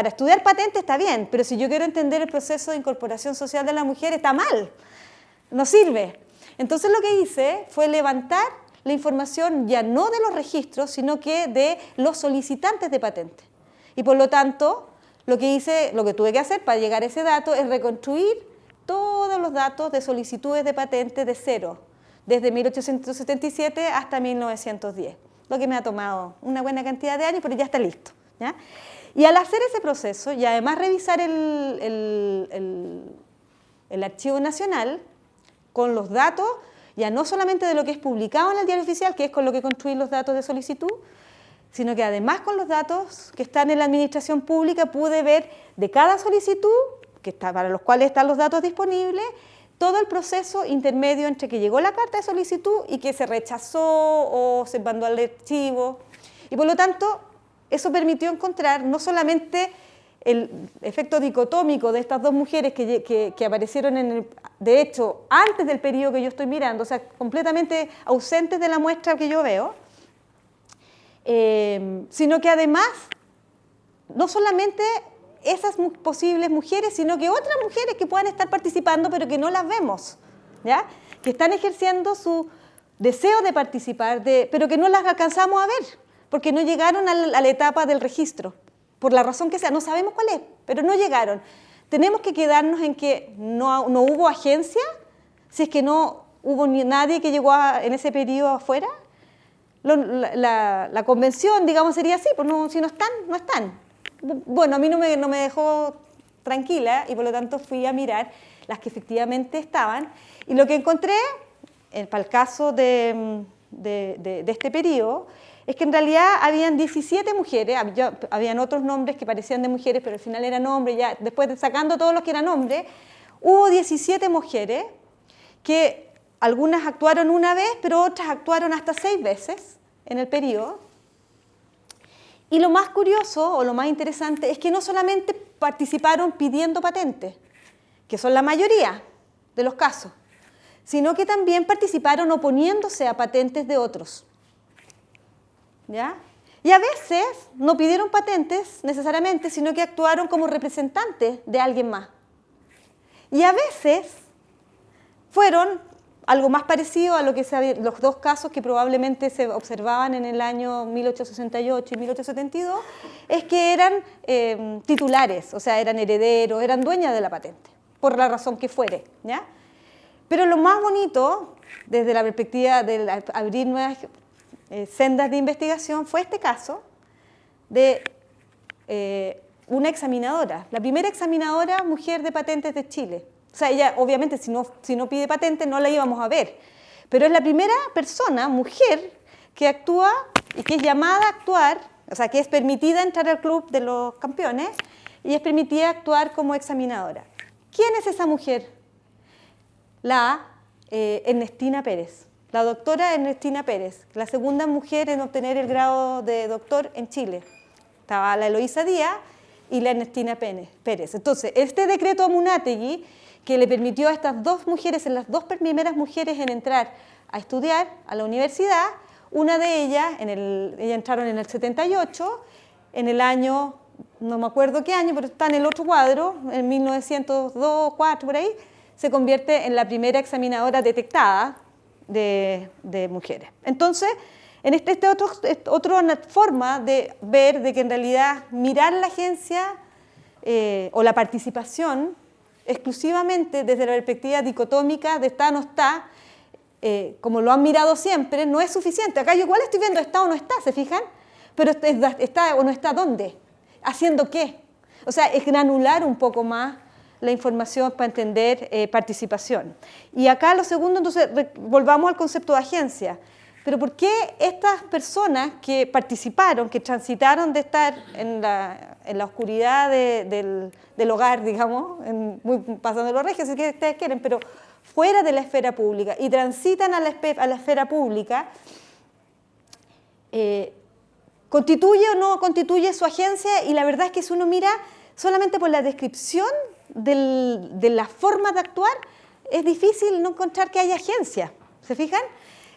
estudiar patente está bien, pero si yo quiero entender el proceso de incorporación social de la mujer, está mal, no sirve. Entonces lo que hice fue levantar la información ya no de los registros, sino que de los solicitantes de patente. Y por lo tanto, lo que tuve que hacer para llegar a ese dato es reconstruir todos los datos de solicitudes de patente de cero, desde 1877 hasta 1910. Lo que me ha tomado una buena cantidad de años, pero ya está listo, ¿ya? Y al hacer ese proceso, y además revisar el Archivo Nacional con los datos, ya no solamente de lo que es publicado en el Diario Oficial, que es con lo que construí los datos de solicitud, sino que además con los datos que están en la administración pública pude ver de cada solicitud, para los cuales están los datos disponibles, todo el proceso intermedio entre que llegó la carta de solicitud y que se rechazó o se mandó al archivo. Y por lo tanto, eso permitió encontrar no solamente el efecto dicotómico de estas 2 mujeres que aparecieron, de hecho, antes del periodo que yo estoy mirando, o sea, completamente ausentes de la muestra que yo veo, sino que además, no solamente esas posibles mujeres, sino que otras mujeres que puedan estar participando, pero que no las vemos, ¿ya? Que están ejerciendo su deseo de participar, pero que no las alcanzamos a ver, porque no llegaron a la etapa del registro, por la razón que sea, no sabemos cuál es, pero no llegaron. Tenemos que quedarnos en que no hubo agencia, si es que no hubo nadie que llegó en ese periodo afuera. La convención, digamos, sería así, pues no, si no están, no están. Bueno, a mí no me dejó tranquila y por lo tanto fui a mirar las que efectivamente estaban. Y lo que encontré, para el caso de este periodo, es que en realidad habían 17 mujeres, habían otros nombres que parecían de mujeres, pero al final eran hombres, ya después sacando todos los que eran hombres, hubo 17 mujeres que algunas actuaron una vez, pero otras actuaron hasta 6 veces en el periodo. Y lo más curioso o lo más interesante es que no solamente participaron pidiendo patentes, que son la mayoría de los casos, sino que también participaron oponiéndose a patentes de otros, ¿ya? Y a veces no pidieron patentes necesariamente, sino que actuaron como representantes de alguien más. Y a veces fueron algo más parecido a lo que los 2 casos que probablemente se observaban en el año 1868 y 1872, es que eran titulares, o sea, eran herederos, eran dueñas de la patente, por la razón que fuere, ¿ya? Pero lo más bonito, desde la perspectiva de abrir nuevas sendas de investigación, fue este caso de una examinadora, la primera examinadora mujer de patentes de Chile. O sea, ella obviamente si no pide patente no la íbamos a ver, pero es la primera persona, mujer, que actúa y que es llamada a actuar o sea, que es permitida entrar al club de los campeones y es permitida actuar como examinadora. ¿Quién es esa mujer? La Ernestina Pérez, la doctora Ernestina Pérez, la segunda mujer en obtener el grado de doctor en Chile. Estaba la Eloísa Díaz y la Ernestina Pérez. Entonces, este decreto Amunátegui, que le permitió a estas dos mujeres, las dos primeras mujeres en entrar a estudiar a la universidad, una de ellas, ellas entraron en el 78, en el año, no me acuerdo qué año, pero está en el otro cuadro, en 1902, 1904, por ahí, se convierte en la primera examinadora detectada de mujeres. Entonces, en otra forma de ver de que en realidad mirar la agencia o la participación exclusivamente desde la perspectiva dicotómica de está o no está, como lo han mirado siempre, no es suficiente. Acá yo igual estoy viendo está o no está, ¿se fijan? Pero está o no está ¿dónde? ¿Haciendo qué? O sea, es granular un poco más la información para entender participación. Y acá lo segundo, entonces, volvamos al concepto de agencia. Pero ¿por qué estas personas que participaron, que transitaron de estar en la oscuridad del hogar, digamos, pasando los regios, si ustedes quieren, pero fuera de la esfera pública y transitan a la esfera pública, ¿constituye o no constituye su agencia? Y la verdad es que si uno mira solamente por la descripción de la forma de actuar, es difícil no encontrar que haya agencia. ¿Se fijan?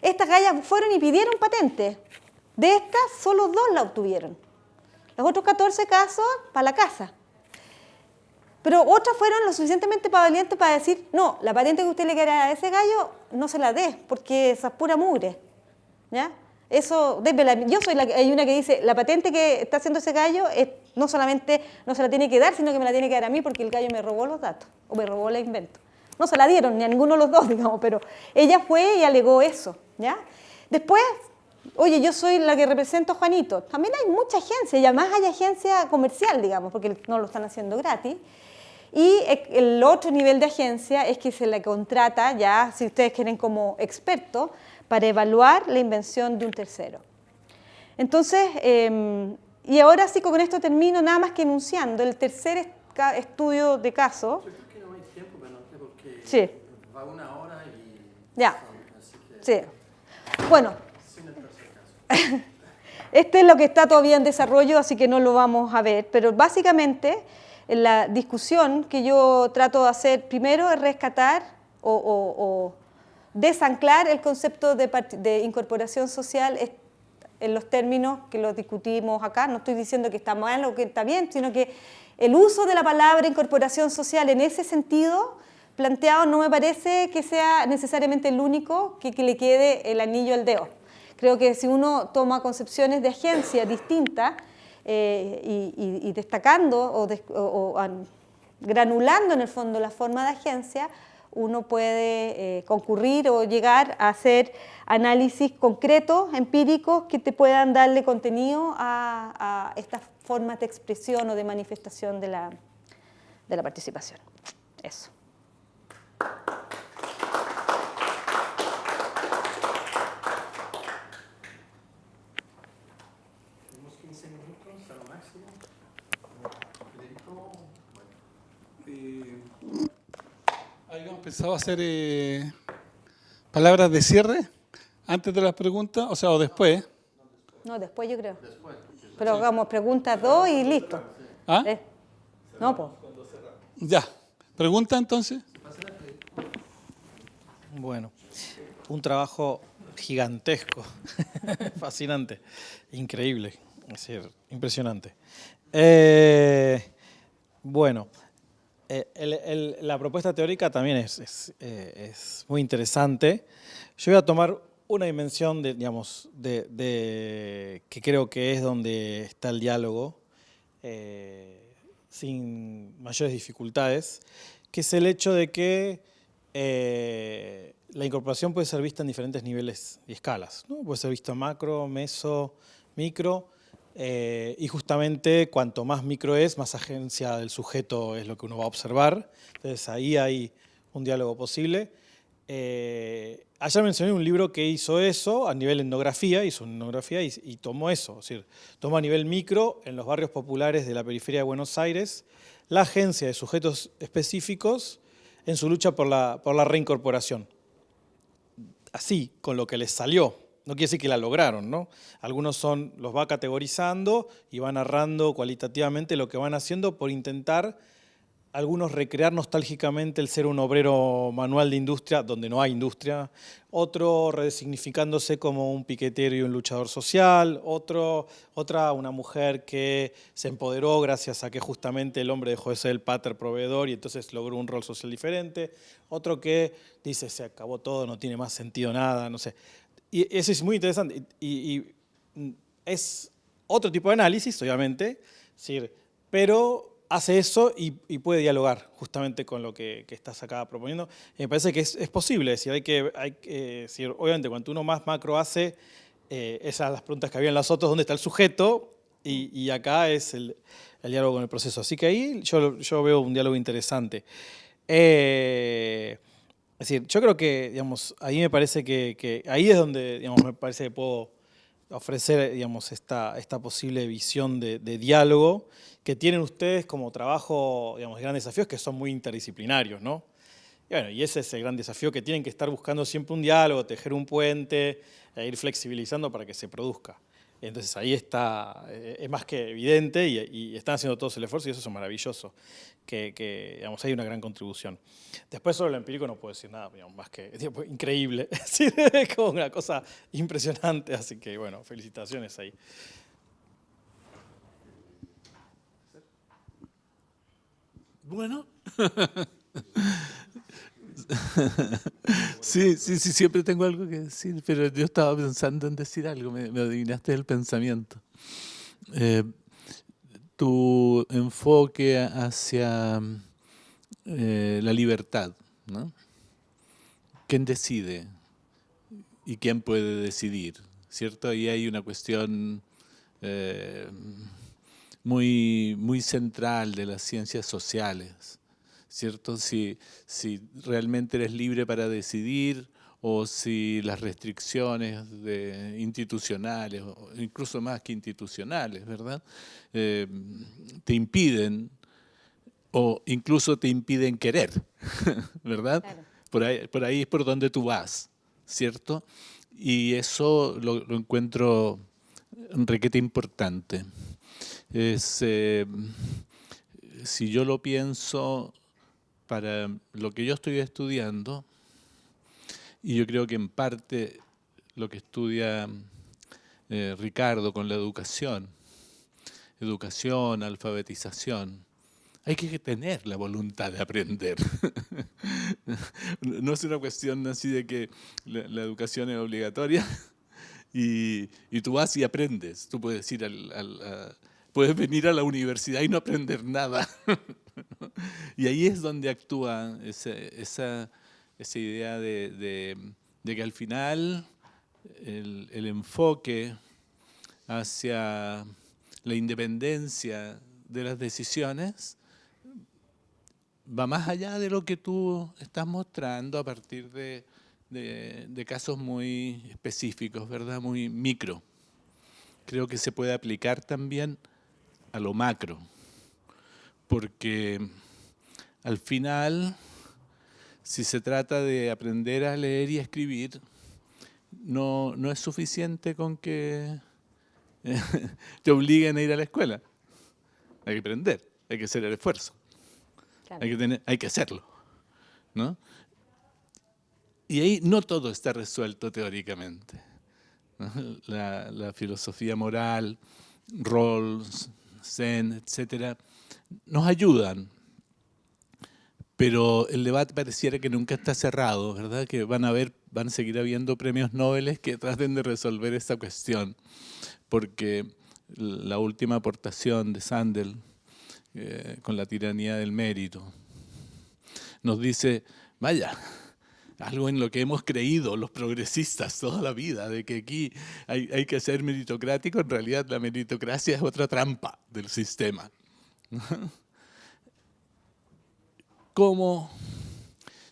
Estas gallas fueron y pidieron patente. De estas, solo 2 la obtuvieron. Los otros 14 casos, para la casa. Pero otras fueron lo suficientemente valientes para decir, no, la patente que usted le quiera a ese gallo, no se la dé, porque esa es pura mugre. ¿Ya? Eso, hay una que dice, la patente que está haciendo ese gallo no solamente no se la tiene que dar, sino que me la tiene que dar a mí porque el gallo me robó los datos, o me robó el invento. No se la dieron ni a ninguno de los dos, digamos, pero ella fue y alegó eso, ¿ya? Después, oye, yo soy la que represento a Juanito. También hay mucha agencia, y además hay agencia comercial, digamos, porque no lo están haciendo gratis. Y el otro nivel de agencia es que se le contrata ya, si ustedes quieren, como experto, para evaluar la invención de un tercero. Entonces, y ahora sí con esto termino nada más que enunciando el tercer estudio de caso. Yo creo que no hay tiempo, pero no sé por qué. Sí. Va 1 hora y... Ya. Así que, Sí. Bueno. sin el tercer caso. Este es lo que está todavía en desarrollo, así que no lo vamos a ver. Pero básicamente, en la discusión que yo trato de hacer primero es rescatar o desanclar el concepto de incorporación social en los términos que los discutimos acá. No estoy diciendo que está mal o que está bien, sino que el uso de la palabra incorporación social en ese sentido planteado no me parece que sea necesariamente el único que le quede el anillo al dedo. Creo que si uno toma concepciones de agencia distintas y destacando o granulando en el fondo la forma de agencia, uno puede concurrir o llegar a hacer análisis concretos, empíricos, que te puedan darle contenido a estas formas de expresión o de manifestación de la participación. Eso. Tenemos 15 minutos a lo máximo. Federico, bueno. ¿Habíamos pensado hacer palabras de cierre antes de las preguntas, o sea, o después? No, después yo creo. Después. Pero hagamos preguntas 2 y listo. ¿Ah? No, pues. Ya. ¿Pregunta entonces? Bueno, un trabajo gigantesco, fascinante, increíble, es decir, impresionante. Bueno, la propuesta teórica también es muy interesante. Yo voy a tomar una dimensión que creo que es donde está el diálogo, sin mayores dificultades, que es el hecho de que la incorporación puede ser vista en diferentes niveles y escalas, ¿no? Puede ser vista macro, meso, micro, y justamente cuanto más micro es, más agencia del sujeto es lo que uno va a observar. Entonces ahí hay un diálogo posible. Ayer mencioné un libro que hizo eso a nivel etnografía, hizo una etnografía y tomó eso, es decir, tomó a nivel micro en los barrios populares de la periferia de Buenos Aires la agencia de sujetos específicos en su lucha por la reincorporación. Así, con lo que les salió. No quiere decir que la lograron, ¿no? Algunos los va categorizando y va narrando cualitativamente lo que van haciendo por intentar, algunos recrear nostálgicamente el ser un obrero manual de industria, donde no hay industria, otro resignificándose como un piquetero y un luchador social, otra una mujer que se empoderó gracias a que justamente el hombre dejó de ser el pater proveedor y entonces logró un rol social diferente, otro que dice se acabó todo, no tiene más sentido nada, no sé. Y eso es muy interesante y es otro tipo de análisis, obviamente, pero hace eso y puede dialogar justamente con lo que estás acá proponiendo. Me parece que es posible, es decir, decir, obviamente cuando uno más macro hace, esas las preguntas que había en las otras, ¿dónde está el sujeto? Y acá es el diálogo con el proceso. Así que ahí yo veo un diálogo interesante. Es decir, yo creo que, digamos, ahí me parece que ahí es donde, digamos, me parece que puedo ofrecer, digamos, esta posible visión de diálogo que tienen ustedes como trabajo, digamos, grandes desafíos que son muy interdisciplinarios, ¿no? Y bueno, y ese es el gran desafío, que tienen que estar buscando siempre un diálogo, tejer un puente, e ir flexibilizando para que se produzca. Entonces ahí está, es más que evidente y están haciendo todos el esfuerzo y eso es maravilloso, que digamos, hay una gran contribución. Después sobre lo empírico no puedo decir nada, digamos, más que digamos, increíble, es como una cosa impresionante, así que bueno, felicitaciones ahí. Bueno. Sí, siempre tengo algo que decir, pero yo estaba pensando en decir algo, me adivinaste el pensamiento. Tu enfoque hacia la libertad, ¿no? ¿Quién decide y quién puede decidir? ¿Cierto? Ahí hay una cuestión muy central de las ciencias sociales, ¿cierto? Si realmente eres libre para decidir o si las restricciones institucionales, o incluso más que institucionales, ¿verdad? Te impiden o incluso te impiden querer, ¿verdad? Claro. Por ahí es por donde tú vas, ¿cierto? Y eso lo encuentro requete importante. Si yo lo pienso para lo que yo estoy estudiando, y yo creo que en parte lo que estudia Ricardo con la educación, alfabetización, hay que tener la voluntad de aprender. No es una cuestión así de que la educación es obligatoria y tú vas y aprendes. Tú puedes ir puedes venir a la universidad y no aprender nada. Y ahí es donde actúa esa idea de que al final el enfoque hacia la independencia de las decisiones va más allá de lo que tú estás mostrando a partir de casos muy específicos, ¿verdad? Muy micro. Creo que se puede aplicar también a lo macro, porque al final, si se trata de aprender a leer y a escribir, no es suficiente con que te obliguen a ir a la escuela. Hay que aprender, hay que hacer el esfuerzo, claro. Hay que hacerlo, ¿no? Y ahí no todo está resuelto teóricamente, ¿no? La filosofía moral, Rawls, Zen, etcétera, nos ayudan, pero el debate pareciera que nunca está cerrado, ¿verdad? Que van a seguir habiendo premios Nobel que traten de resolver esta cuestión, porque la última aportación de Sandel con la tiranía del mérito nos dice, vaya, algo en lo que hemos creído los progresistas toda la vida, de que aquí hay que ser meritocrático, en realidad la meritocracia es otra trampa del sistema. ¿Cómo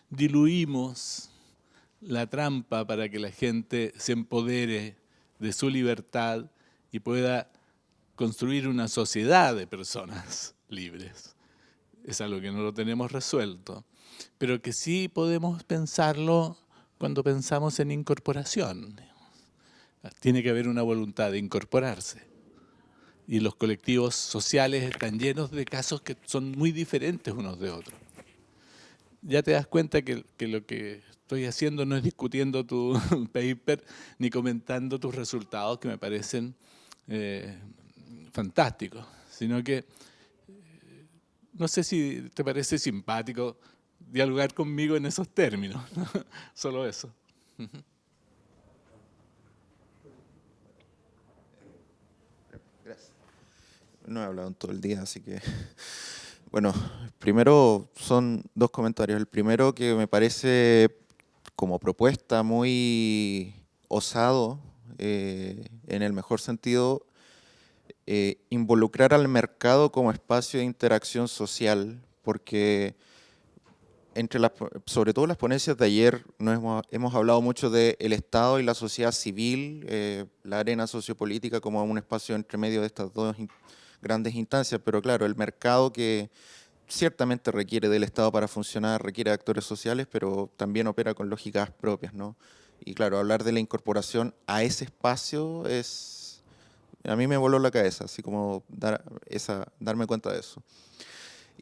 diluimos la trampa para que la gente se empodere de su libertad y pueda construir una sociedad de personas libres. Es algo que no lo tenemos resuelto, pero que sí podemos pensarlo cuando pensamos en incorporación. Tiene que haber una voluntad de incorporarse. Y los colectivos sociales están llenos de casos que son muy diferentes unos de otros. Ya te das cuenta que lo que estoy haciendo no es discutiendo tu paper ni comentando tus resultados, que me parecen fantásticos, sino que no sé si te parece simpático dialogar conmigo en esos términos. Solo eso. Gracias. No he hablado en todo el día, así que... Bueno, primero son dos comentarios. El primero, que me parece como propuesta muy osado, en el mejor sentido, involucrar al mercado como espacio de interacción social, porque sobre todo las ponencias de ayer hemos hablado mucho del Estado y la sociedad civil, la arena sociopolítica como un espacio entre medio de estas dos grandes instancias, pero claro, el mercado, que ciertamente requiere del Estado para funcionar, requiere de actores sociales, pero también opera con lógicas propias, ¿no? Y claro, hablar de la incorporación a ese espacio a mí me voló la cabeza, así como darme cuenta de eso.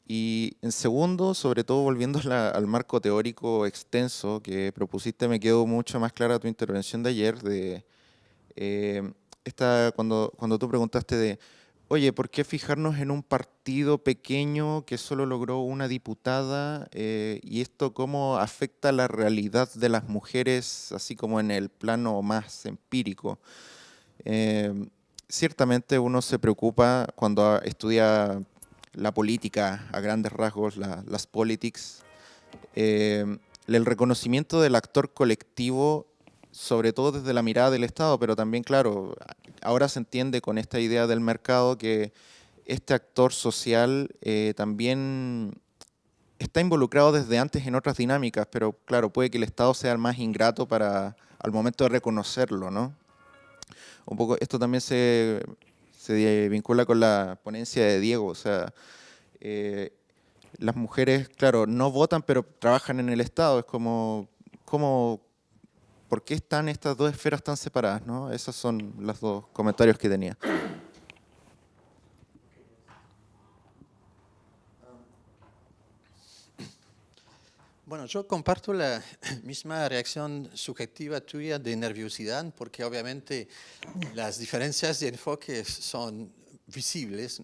Y en segundo, sobre todo volviendo al marco teórico extenso que propusiste, me quedó mucho más clara tu intervención de ayer, cuando tú preguntaste de, oye, ¿por qué fijarnos en un partido pequeño que solo logró una diputada, y esto cómo afecta la realidad de las mujeres, así como en el plano más empírico? Ciertamente uno se preocupa cuando estudia la política a grandes rasgos, las politics, el reconocimiento del actor colectivo, sobre todo desde la mirada del Estado, pero también, claro, ahora se entiende con esta idea del mercado que este actor social también está involucrado desde antes en otras dinámicas, pero claro, puede que el Estado sea el más ingrato al momento de reconocerlo, ¿no? Un poco esto también se vincula con la ponencia de Diego, o sea, las mujeres, claro, no votan, pero trabajan en el Estado. Es como ¿por qué están estas dos esferas tan separadas, no? Esos son los dos comentarios que tenía. Bueno, yo comparto la misma reacción subjetiva tuya de nerviosidad, porque obviamente las diferencias de enfoque son visibles.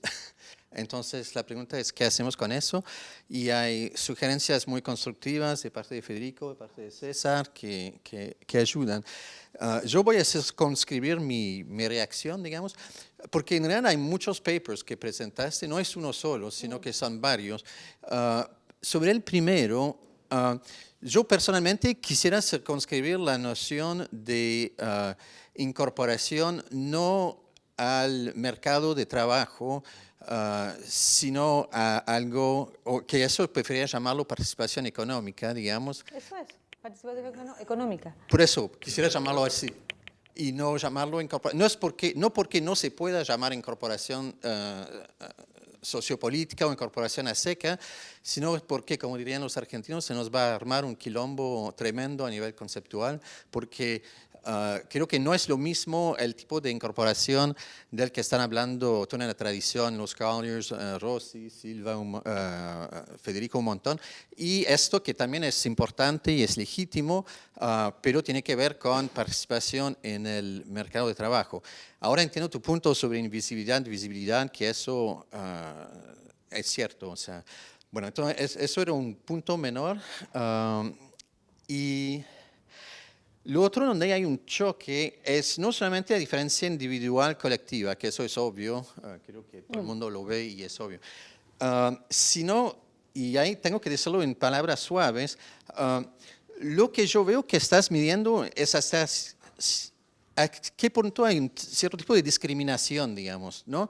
Entonces, la pregunta es, ¿qué hacemos con eso? Y hay sugerencias muy constructivas de parte de Federico, de parte de César, que ayudan. Yo voy a circunscribir mi reacción, digamos, porque en realidad hay muchos papers que presentaste, no es uno solo, sino que son varios. Sobre el primero, yo personalmente quisiera circunscribir la noción de incorporación no al mercado de trabajo, sino a algo, o que eso preferiría llamarlo participación económica, digamos. Eso es, participación económica. Por eso, quisiera llamarlo así. Y no llamarlo incorporación. No porque no se pueda llamar incorporación sociopolítica o incorporación a seca, sino porque, como dirían los argentinos, se nos va a armar un quilombo tremendo a nivel conceptual, porque creo que no es lo mismo el tipo de incorporación del que están hablando toda la tradición, los Colliers, Rossi, Silva, Federico, un montón, y esto que también es importante y es legítimo, pero tiene que ver con participación en el mercado de trabajo. Ahora entiendo tu punto sobre invisibilidad, visibilidad, que eso es cierto. O sea, bueno, entonces eso era un punto menor. Y lo otro donde hay un choque es no solamente la diferencia individual-colectiva, que eso es obvio, creo que todo el mundo lo ve y es obvio, sino, y ahí tengo que decirlo en palabras suaves, lo que yo veo que estás midiendo es hasta a qué punto hay un cierto tipo de discriminación, digamos, ¿no?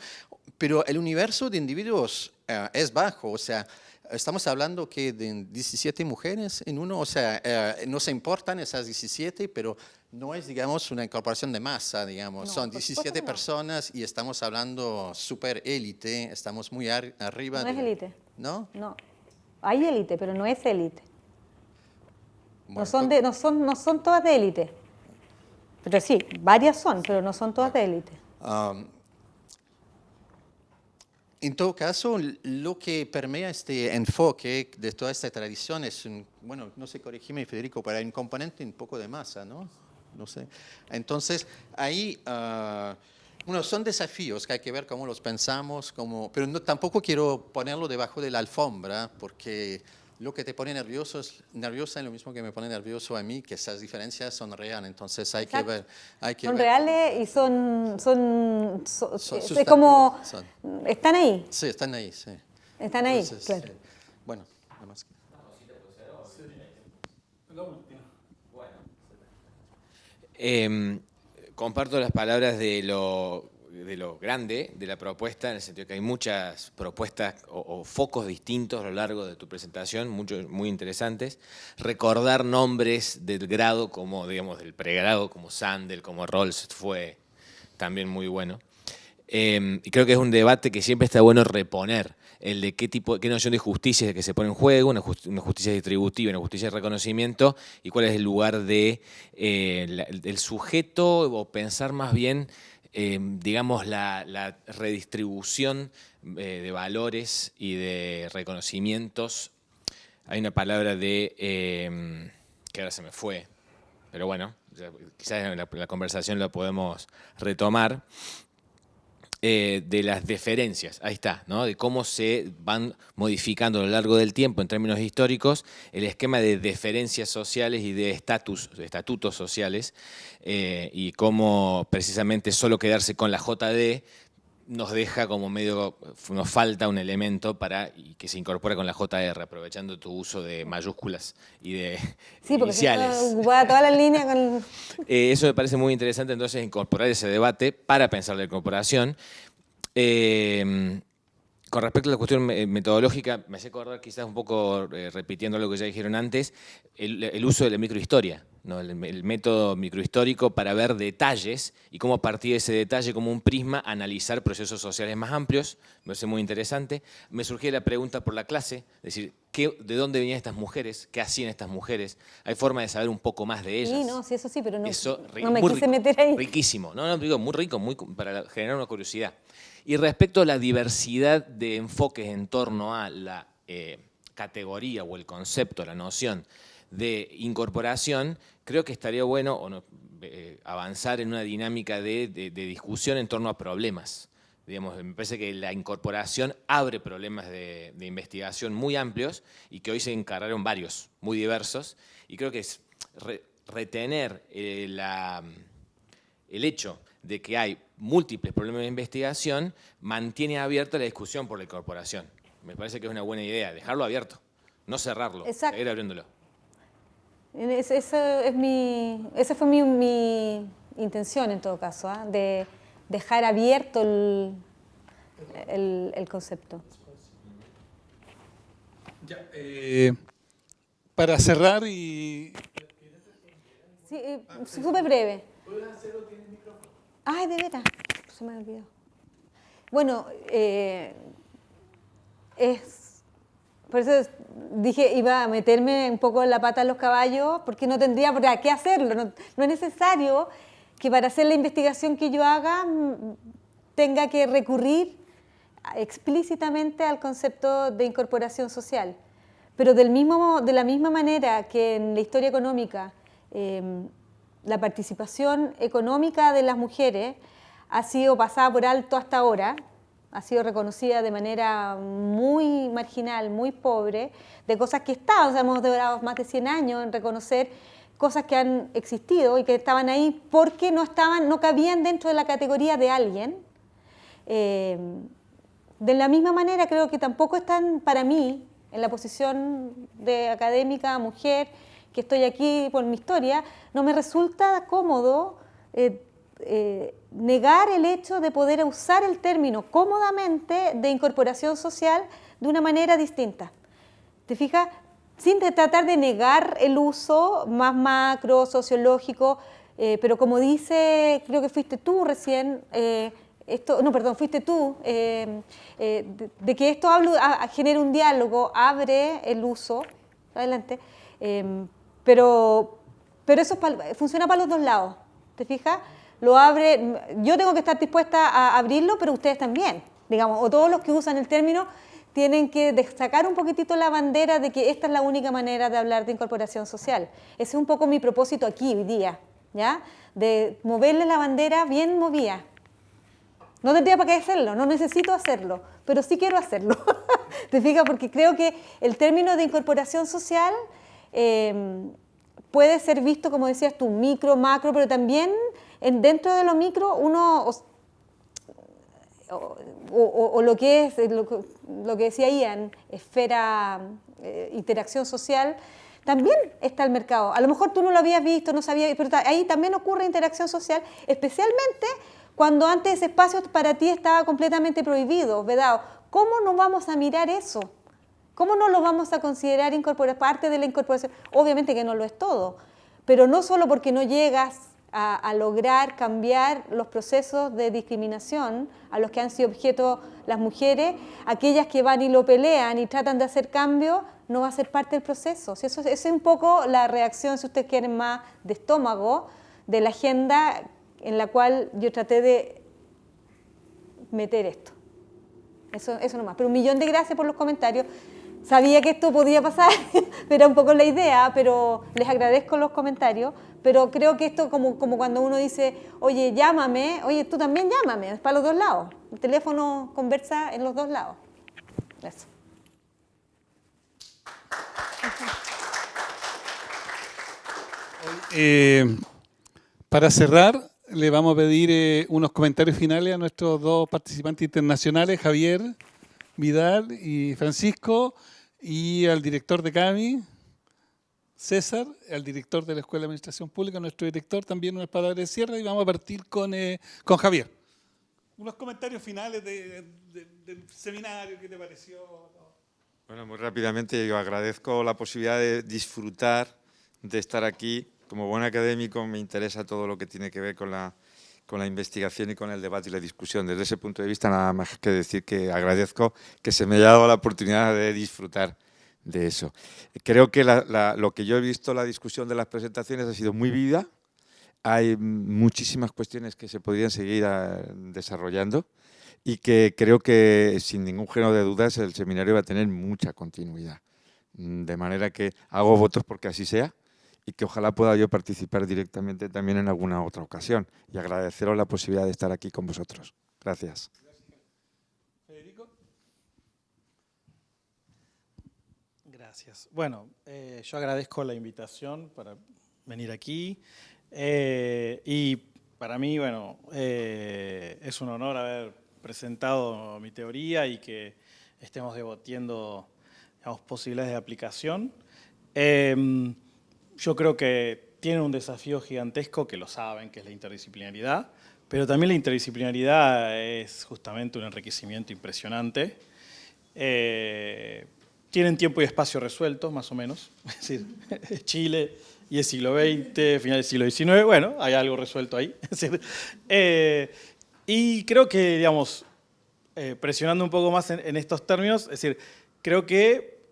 Pero el universo de individuos es bajo, o sea, estamos hablando que de 17 mujeres en uno, o sea, nos importan esas 17, pero no es, digamos, una incorporación de masa, digamos. No, Son por supuesto 17 que no. personas y estamos hablando super élite, estamos muy arriba No es élite. ¿No? No. Hay élite, pero no es élite. Bueno, No son todas de élite. Pero sí, varias son, pero no son todas de élite. En todo caso, lo que permea este enfoque de toda esta tradición es, bueno, no sé, corrígeme Federico, pero hay un componente un poco de masa, ¿no? No sé. Entonces, ahí, bueno, son desafíos que hay que ver cómo los pensamos, pero tampoco quiero ponerlo debajo de la alfombra, porque lo que te pone nerviosa es lo mismo que me pone nervioso a mí, que esas diferencias son reales, entonces hay Exacto. que ver. Son reales y es sustantivos, como, están ahí, Sí, están ahí, sí. están ahí, Entonces, claro. bueno, nada más. Comparto las palabras de lo grande de la propuesta, en el sentido que hay muchas propuestas o focos distintos a lo largo de tu presentación, muchos muy interesantes. Recordar nombres del grado, como digamos del pregrado, como Sandel, como Rawls, fue también muy bueno. Y creo que es un debate que siempre está bueno reponer, el de qué noción de justicia es el que se pone en juego, una justicia distributiva, una justicia de reconocimiento, y cuál es el lugar del sujeto, o pensar más bien, digamos, la redistribución de valores y de reconocimientos. Hay una palabra que ahora se me fue, pero bueno, quizás en la conversación la podemos retomar. De las deferencias, ahí está, ¿no? De cómo se van modificando a lo largo del tiempo en términos históricos el esquema de deferencias sociales y de estatutos sociales, y cómo precisamente solo quedarse con la JD nos deja como medio, nos falta un elemento y que se incorpora con la JR, aprovechando tu uso de mayúsculas y de Sí, porque iniciales. se ocupa toda la línea con... Eso me parece muy interesante, entonces, incorporar ese debate para pensar la incorporación. Con respecto a la cuestión metodológica, me hace acordar, quizás un poco repitiendo lo que ya dijeron antes, el uso de la microhistoria, ¿no? El método microhistórico para ver detalles y cómo a partir de ese detalle, como un prisma, analizar procesos sociales más amplios. Me parece muy interesante. Me surgía la pregunta por la clase, es decir, ¿de dónde venían estas mujeres? ¿Qué hacían estas mujeres? ¿Hay forma de saber un poco más de ellas? Sí, no, sí, eso sí, pero no, no me muy quise rico, meter ahí. Riquísimo, no, digo, muy rico, para generar una curiosidad. Y respecto a la diversidad de enfoques en torno a la categoría o el concepto, la noción de incorporación, creo que estaría bueno avanzar en una dinámica de discusión en torno a problemas. Digamos, me parece que la incorporación abre problemas de investigación muy amplios y que hoy se encargaron varios, muy diversos, y creo que es retener el hecho de que hay múltiples problemas de investigación mantiene abierta la discusión por la incorporación. Me parece que es una buena idea, dejarlo abierto, no cerrarlo, Exacto. seguir abriéndolo. Esa fue mi intención en todo caso, ¿eh? De dejar abierto el concepto. Ya, para cerrar y... Sí, súper breve. ¿Puedes hacerlo? ¿Tienes micrófono? Ay, de veras, se me olvidó. Bueno, por eso dije, iba a meterme un poco en la pata de los caballos, porque no tendría por qué hacerlo. No es necesario que para hacer la investigación que yo haga tenga que recurrir explícitamente al concepto de incorporación social. Pero de la misma manera que en la historia económica la participación económica de las mujeres ha sido pasada por alto hasta ahora, ha sido reconocida de manera muy marginal, muy pobre, de cosas que estaban, o sea, hemos durado más de 100 años en reconocer cosas que han existido y que estaban ahí porque no cabían dentro de la categoría de alguien. De la misma manera creo que tampoco están para mí, en la posición de académica, mujer, que estoy aquí por mi historia, no me resulta cómodo negar el hecho de poder usar el término cómodamente de incorporación social de una manera distinta. ¿Te fijas? Sin tratar de negar el uso más macro, sociológico, pero como dice, creo que fuiste tú recién, fuiste tú, de que esto genera un diálogo, abre el uso, adelante, pero eso funciona para los dos lados, ¿te fijas? Lo abre, yo tengo que estar dispuesta a abrirlo, pero ustedes también, digamos, o todos los que usan el término tienen que destacar un poquitito la bandera de que esta es la única manera de hablar de incorporación social. Ese es un poco mi propósito aquí hoy día, ¿ya? De moverle la bandera bien movida. No tendría para qué hacerlo, no necesito hacerlo, pero sí quiero hacerlo. ¿Te fijas? Porque creo que el término de incorporación social puede ser visto, como decías tú, micro, macro, pero también dentro de lo micro uno... O lo que es, lo que decía Ian, esfera, interacción social, también está el mercado. A lo mejor tú no lo habías visto, no sabías, pero ahí también ocurre interacción social, especialmente cuando antes ese espacio para ti estaba completamente prohibido, vedado. ¿Cómo no vamos a mirar eso? ¿Cómo no lo vamos a considerar parte de la incorporación? Obviamente que no lo es todo, pero no solo porque no llegas a lograr cambiar los procesos de discriminación a los que han sido objeto las mujeres, aquellas que van y lo pelean y tratan de hacer cambio, no va a ser parte del proceso. Eso es un poco la reacción, si ustedes quieren, más de estómago, de la agenda en la cual yo traté de meter esto. Eso nomás. Pero 1.000.000 de gracias por los comentarios. Sabía que esto podía pasar, era un poco la idea, pero les agradezco los comentarios. Pero creo que esto como cuando uno dice, oye, llámame, oye, tú también llámame, es para los dos lados. El teléfono conversa en los dos lados. Eso. Para cerrar, le vamos a pedir unos comentarios finales a nuestros dos participantes internacionales, Javier Vidal y Francisco, y al director de CAMI, César, al director de la Escuela de Administración Pública, nuestro director, también unas palabras de cierre, y vamos a partir con Javier. Unos comentarios finales del seminario, ¿qué te pareció? Bueno, muy rápidamente yo agradezco la posibilidad de disfrutar de estar aquí. Como buen académico me interesa todo lo que tiene que ver con la investigación y con el debate y la discusión. Desde ese punto de vista, nada más que decir que agradezco que se me haya dado la oportunidad de disfrutar de eso. Creo que lo que yo he visto, la discusión de las presentaciones ha sido muy vívida. Hay muchísimas cuestiones que se podrían seguir desarrollando y que creo que, sin ningún género de dudas, el seminario va a tener mucha continuidad. De manera que hago votos porque así sea, y que ojalá pueda yo participar directamente también en alguna otra ocasión. Y agradeceros la posibilidad de estar aquí con vosotros. Gracias. Federico. Gracias. Bueno, yo agradezco la invitación para venir aquí. Y para mí, bueno, es un honor haber presentado mi teoría y que estemos debatiendo, digamos, posibilidades de aplicación. Yo creo que tiene un desafío gigantesco, que lo saben, que es la interdisciplinaridad, pero también la interdisciplinaridad es justamente un enriquecimiento impresionante. Tienen tiempo y espacio resueltos, más o menos. Es decir, Chile y el siglo XX, final del siglo XIX, bueno, hay algo resuelto ahí. Es decir, y creo que, digamos, presionando un poco más en estos términos, es decir, creo que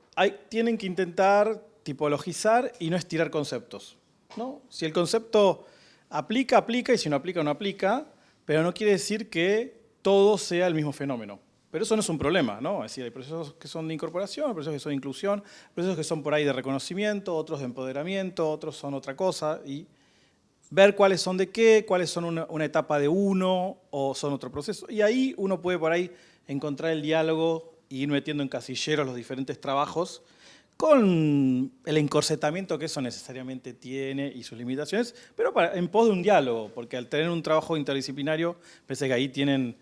tienen que intentar tipologizar y no estirar conceptos, ¿no? Si el concepto aplica, aplica, y si no aplica, no aplica, pero no quiere decir que todo sea el mismo fenómeno. Pero eso no es un problema, ¿no? Es decir, hay procesos que son de incorporación, hay procesos que son de inclusión, procesos que son por ahí de reconocimiento, otros de empoderamiento, otros son otra cosa, y ver cuáles son de qué, cuáles son una etapa de uno o son otro proceso. Y ahí uno puede por ahí encontrar el diálogo y ir metiendo en casilleros los diferentes trabajos con el encorsetamiento que eso necesariamente tiene y sus limitaciones, pero en pos de un diálogo, porque al tener un trabajo interdisciplinario, pensé que ahí tienen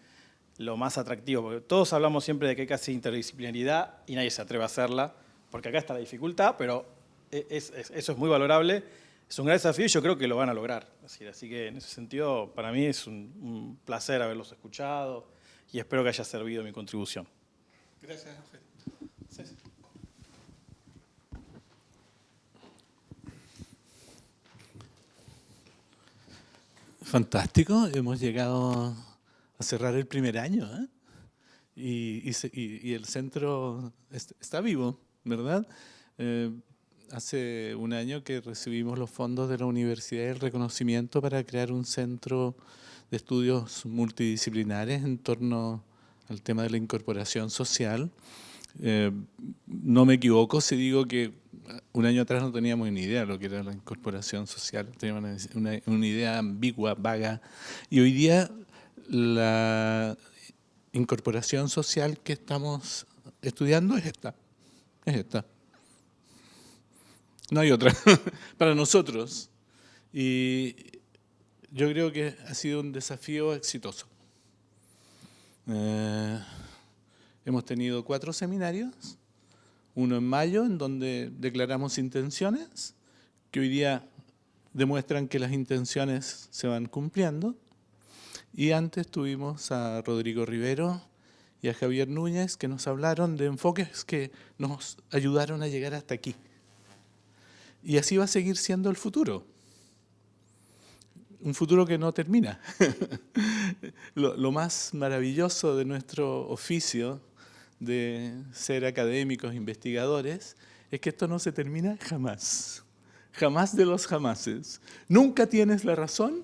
lo más atractivo, porque todos hablamos siempre de que hay casi interdisciplinaridad y nadie se atreve a hacerla, porque acá está la dificultad, pero eso es muy valorable, es un gran desafío y yo creo que lo van a lograr. Así que en ese sentido, para mí es un placer haberlos escuchado y espero que haya servido mi contribución. Gracias, Ángel. César. Fantástico, hemos llegado a cerrar el primer año, ¿eh? Y el centro está vivo, ¿verdad? Hace un año que recibimos los fondos de la universidad y el reconocimiento para crear un centro de estudios multidisciplinares en torno al tema de la incorporación social. No me equivoco si digo que un año atrás no teníamos ni idea de lo que era la incorporación social, teníamos una idea ambigua, vaga, y hoy día la incorporación social que estamos estudiando es esta. No hay otra para nosotros. Y yo creo que ha sido un desafío exitoso. Hemos tenido 4 seminarios, uno en mayo, en donde declaramos intenciones, que hoy día demuestran que las intenciones se van cumpliendo. Y antes tuvimos a Rodrigo Rivero y a Javier Núñez, que nos hablaron de enfoques que nos ayudaron a llegar hasta aquí. Y así va a seguir siendo el futuro. Un futuro que no termina. Lo más maravilloso de nuestro oficio de ser académicos, investigadores, es que esto no se termina jamás. Jamás de los jamases. Nunca tienes la razón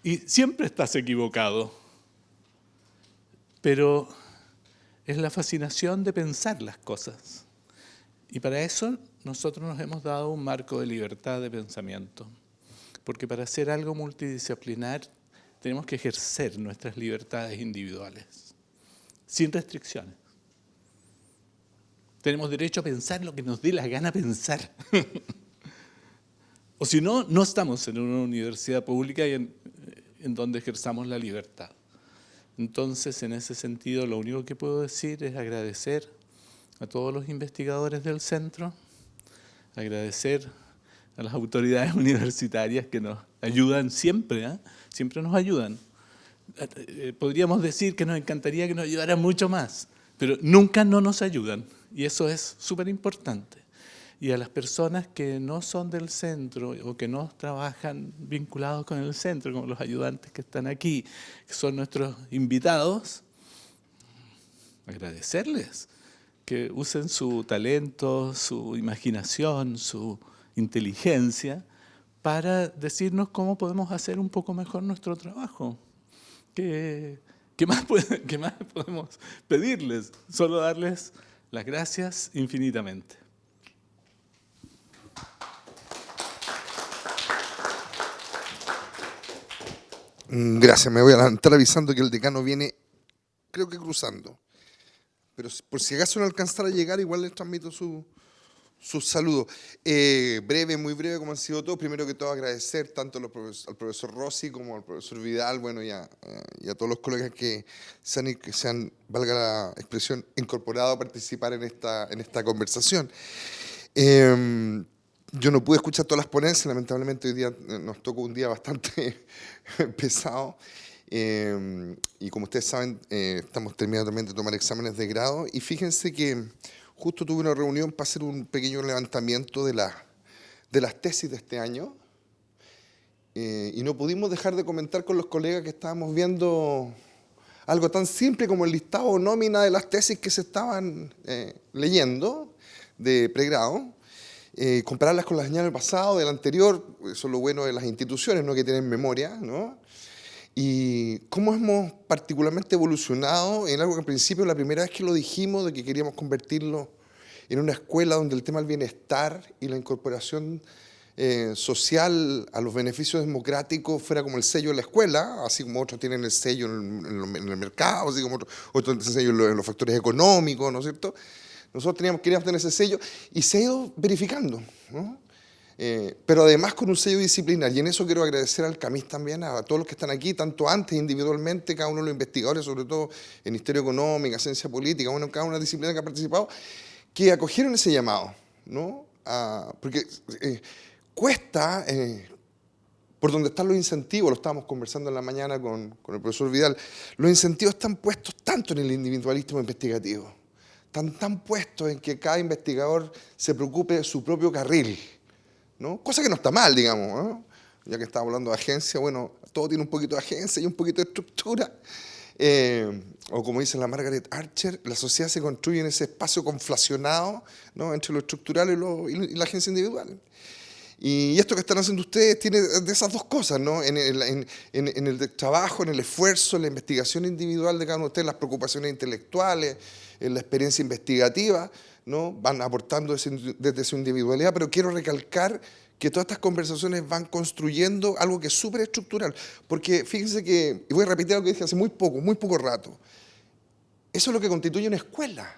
y siempre estás equivocado. Pero es la fascinación de pensar las cosas. Y para eso nosotros nos hemos dado un marco de libertad de pensamiento. Porque para hacer algo multidisciplinar tenemos que ejercer nuestras libertades individuales, sin restricciones. Tenemos derecho a pensar lo que nos dé la gana pensar. O si no, no estamos en una universidad pública y en donde ejerzamos la libertad. Entonces, en ese sentido, lo único que puedo decir es agradecer a todos los investigadores del centro, agradecer a las autoridades universitarias que nos ayudan siempre, ¿eh? Siempre nos ayudan. Podríamos decir que nos encantaría que nos ayudaran mucho más, pero nunca no nos ayudan, y eso es súper importante. Y a las personas que no son del centro o que no trabajan vinculados con el centro, como los ayudantes que están aquí, que son nuestros invitados, agradecerles que usen su talento, su imaginación, su inteligencia para decirnos cómo podemos hacer un poco mejor nuestro trabajo. ¿Qué más podemos pedirles? Solo darles las gracias infinitamente. Gracias, me voy a levantar avisando que el decano viene, creo que cruzando. Pero por si acaso no alcanzara a llegar, igual les transmito sus saludos. Muy breve como han sido todos. Primero que todo agradecer tanto al profesor Rossi como al profesor Vidal, bueno, y a todos los colegas que se han, valga la expresión, incorporado a participar en esta conversación. Yo no pude escuchar todas las ponencias, lamentablemente hoy día nos tocó un día bastante pesado. Y como ustedes saben, estamos terminando también de tomar exámenes de grado. Y fíjense que justo tuve una reunión para hacer un pequeño levantamiento de las tesis de este año. Y no pudimos dejar de comentar con los colegas que estábamos viendo algo tan simple como el listado o nómina de las tesis que se estaban leyendo de pregrado. Compararlas con las del año pasado, del anterior, eso es lo bueno de las instituciones, ¿no? Que tienen memoria, ¿no? Y cómo hemos particularmente evolucionado en algo que al principio, la primera vez que lo dijimos, de que queríamos convertirlo en una escuela donde el tema del bienestar y la incorporación social a los beneficios democráticos fuera como el sello de la escuela, así como otros tienen el sello en el mercado, así como otros tienen el sello en los factores económicos, ¿no es cierto? Nosotros queríamos tener ese sello y se ha ido verificando, ¿no? Pero además con un sello disciplinar, y en eso quiero agradecer al CAMIS también, a todos los que están aquí, tanto antes individualmente, cada uno de los investigadores, sobre todo en Historia Económica, Ciencia Política, bueno, cada una disciplina que ha participado, que acogieron ese llamado, ¿no? Porque cuesta, por donde están los incentivos, lo estábamos conversando en la mañana con el profesor Vidal, los incentivos están puestos tanto en el individualismo investigativo, tan puestos en que cada investigador se preocupe de su propio carril, ¿no? Cosa que no está mal, digamos, ¿no? ya que estaba hablando de agencia, bueno, todo tiene un poquito de agencia y un poquito de estructura. O como dice la Margaret Archer, la sociedad se construye en ese espacio conflacionado, ¿no?, entre lo estructural y la agencia individual. Y esto que están haciendo ustedes tiene de esas dos cosas, ¿no? En el trabajo, en el esfuerzo, en la investigación individual de cada uno de ustedes, las preocupaciones intelectuales, en la experiencia investigativa, ¿no?, van aportando desde su individualidad, pero quiero recalcar que todas estas conversaciones van construyendo algo que es súper estructural. Porque fíjense que, y voy a repetir algo que dije hace muy poco rato, eso es lo que constituye una escuela.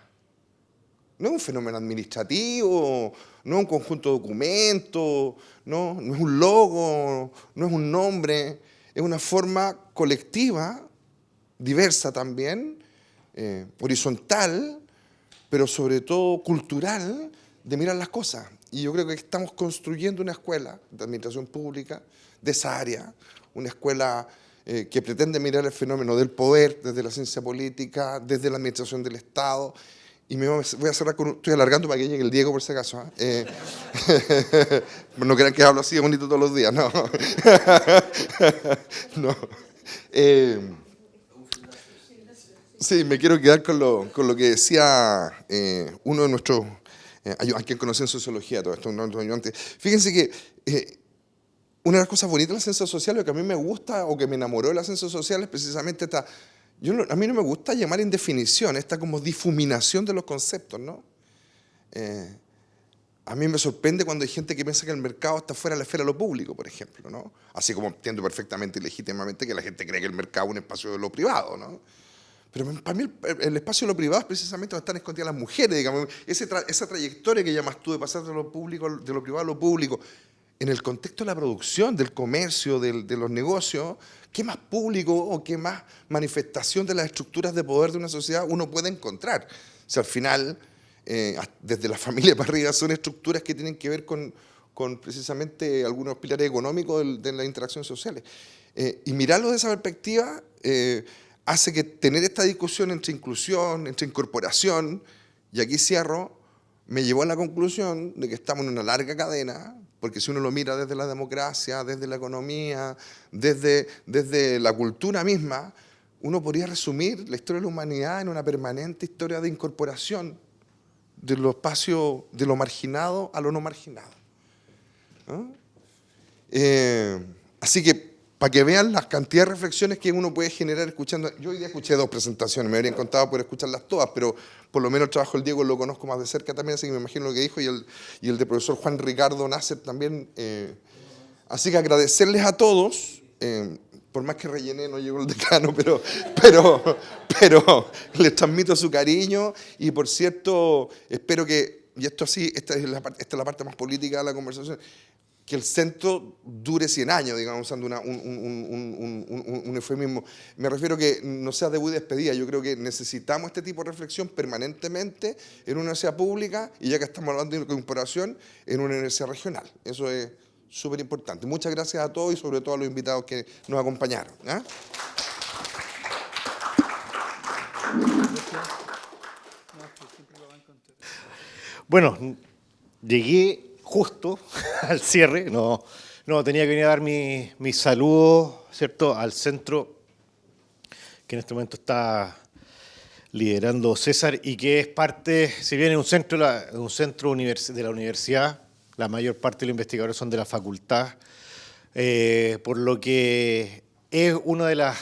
No es un fenómeno administrativo, no es un conjunto de documentos, no es un logo, no es un nombre, es una forma colectiva, diversa también, horizontal, pero sobre todo cultural, de mirar las cosas. Y yo creo que estamos construyendo una escuela de administración pública de esa área, una escuela que pretende mirar el fenómeno del poder desde la ciencia política, desde la administración del Estado. Y me voy a cerrar con... Estoy alargando para que llegue el Diego, por si acaso. No crean que hablo así de bonito todos los días, no. No. Sí, me quiero quedar con lo que decía uno de nuestros... a quien conocí en sociología, todo esto, un ayudante. Fíjense que una de las cosas bonitas de la ciencia social, lo que a mí me gusta o que me enamoró de la ciencia social es precisamente esta... a mí no me gusta llamar indefinición, esta como difuminación de los conceptos, ¿no? A mí me sorprende cuando hay gente que piensa que el mercado está fuera de la esfera de lo público, por ejemplo, ¿no? Así como entiendo perfectamente y legítimamente que la gente cree que el mercado es un espacio de lo privado, ¿no? Pero para mí el espacio de lo privado es precisamente donde están escondidas las mujeres, digamos, esa trayectoria que llamas tú de pasar de lo público, de lo privado a lo público, en el contexto de la producción, del comercio, de los negocios, ¿qué más público o qué más manifestación de las estructuras de poder de una sociedad uno puede encontrar? O sea, al final, desde la familia para arriba, son estructuras que tienen que ver con precisamente algunos pilares económicos de las interacciones sociales. Y mirarlo de esa perspectiva hace que tener esta discusión entre inclusión, entre incorporación, y aquí cierro, me llevó a la conclusión de que estamos en una larga cadena, porque si uno lo mira desde la democracia, desde la economía, desde la cultura misma, uno podría resumir la historia de la humanidad en una permanente historia de incorporación de los espacios, de lo marginado a lo no marginado, ¿no? Así que, para que vean las cantidades de reflexiones que uno puede generar escuchando. Yo hoy día escuché 2 presentaciones, me habrían contado por escucharlas todas, pero por lo menos el trabajo del Diego lo conozco más de cerca también, así que me imagino lo que dijo, y el de profesor Juan Ricardo Nasser también. Así que agradecerles a todos, por más que rellené, no llegó el decano, pero les transmito su cariño, y por cierto, espero que, y esto sí, esta es la parte más política de la conversación, que el centro dure 100 años, digamos, usando un eufemismo. Me refiero que no sea debut y despedida. Yo creo que necesitamos este tipo de reflexión permanentemente en una universidad pública, y ya que estamos hablando de incorporación, en una universidad regional. Eso es súper importante. Muchas gracias a todos y sobre todo a los invitados que nos acompañaron, ¿eh? Bueno, llegué justo al cierre, no tenía que venir a dar mi saludo, ¿cierto?, al centro que en este momento está liderando César y que es parte, si bien es un centro de la universidad, la mayor parte de los investigadores son de la facultad, por lo que es una de las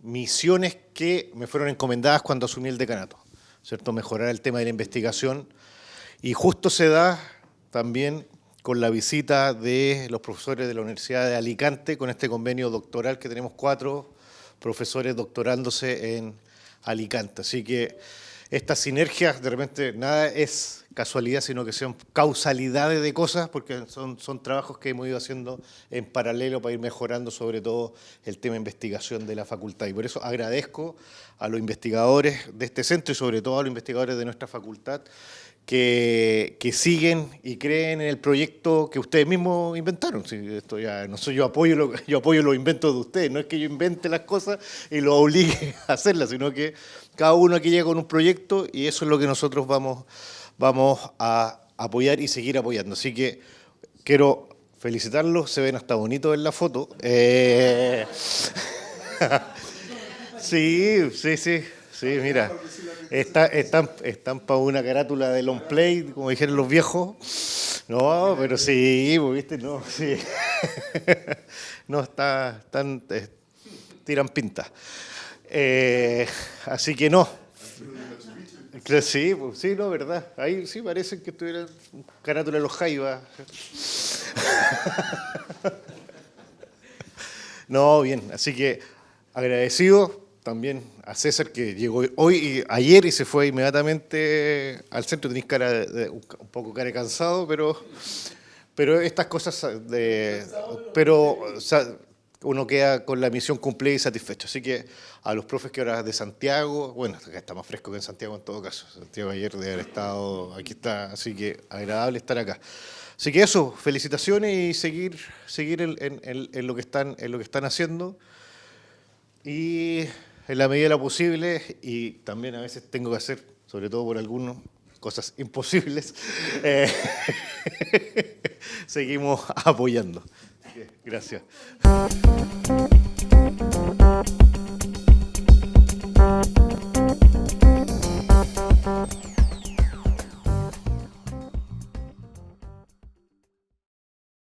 misiones que me fueron encomendadas cuando asumí el decanato, ¿cierto?, mejorar el tema de la investigación, y justo se da también con la visita de los profesores de la Universidad de Alicante, con este convenio doctoral que tenemos 4 profesores doctorándose en Alicante. Así que estas sinergias, de repente, nada es casualidad, sino que son causalidades de cosas, porque son trabajos que hemos ido haciendo en paralelo para ir mejorando sobre todo el tema de investigación de la facultad. Y por eso agradezco a los investigadores de este centro y sobre todo a los investigadores de nuestra facultad que siguen y creen en el proyecto que ustedes mismos inventaron. Sí, esto ya no soy yo apoyo los inventos de ustedes, no es que yo invente las cosas y los obligue a hacerlas, sino que cada uno aquí llega con un proyecto y eso es lo que nosotros vamos a apoyar y seguir apoyando. Así que quiero felicitarlos, se ven hasta bonitos en la foto. Sí, mira. Están para una carátula de long play, como dijeron los viejos. No, pero sí, ¿viste? No, sí. No, tiran pinta. Así que no. Sí, no, verdad. Ahí sí parece que estuvieran carátula de los Jaivas. No, bien, así que agradecido también a César, que llegó hoy y ayer y se fue inmediatamente al centro. Tenéis un poco cara de cansado, pero estas cosas uno queda con la misión cumplida y satisfecho. Así que a los profes que ahora de Santiago, bueno, acá está más fresco que en Santiago en todo caso. Santiago ayer de haber estado, aquí está, así que agradable estar acá. Así que eso, felicitaciones y seguir en lo que están haciendo. Y en la medida de lo posible, y también a veces tengo que hacer, sobre todo por algunos, cosas imposibles, seguimos apoyando. Gracias.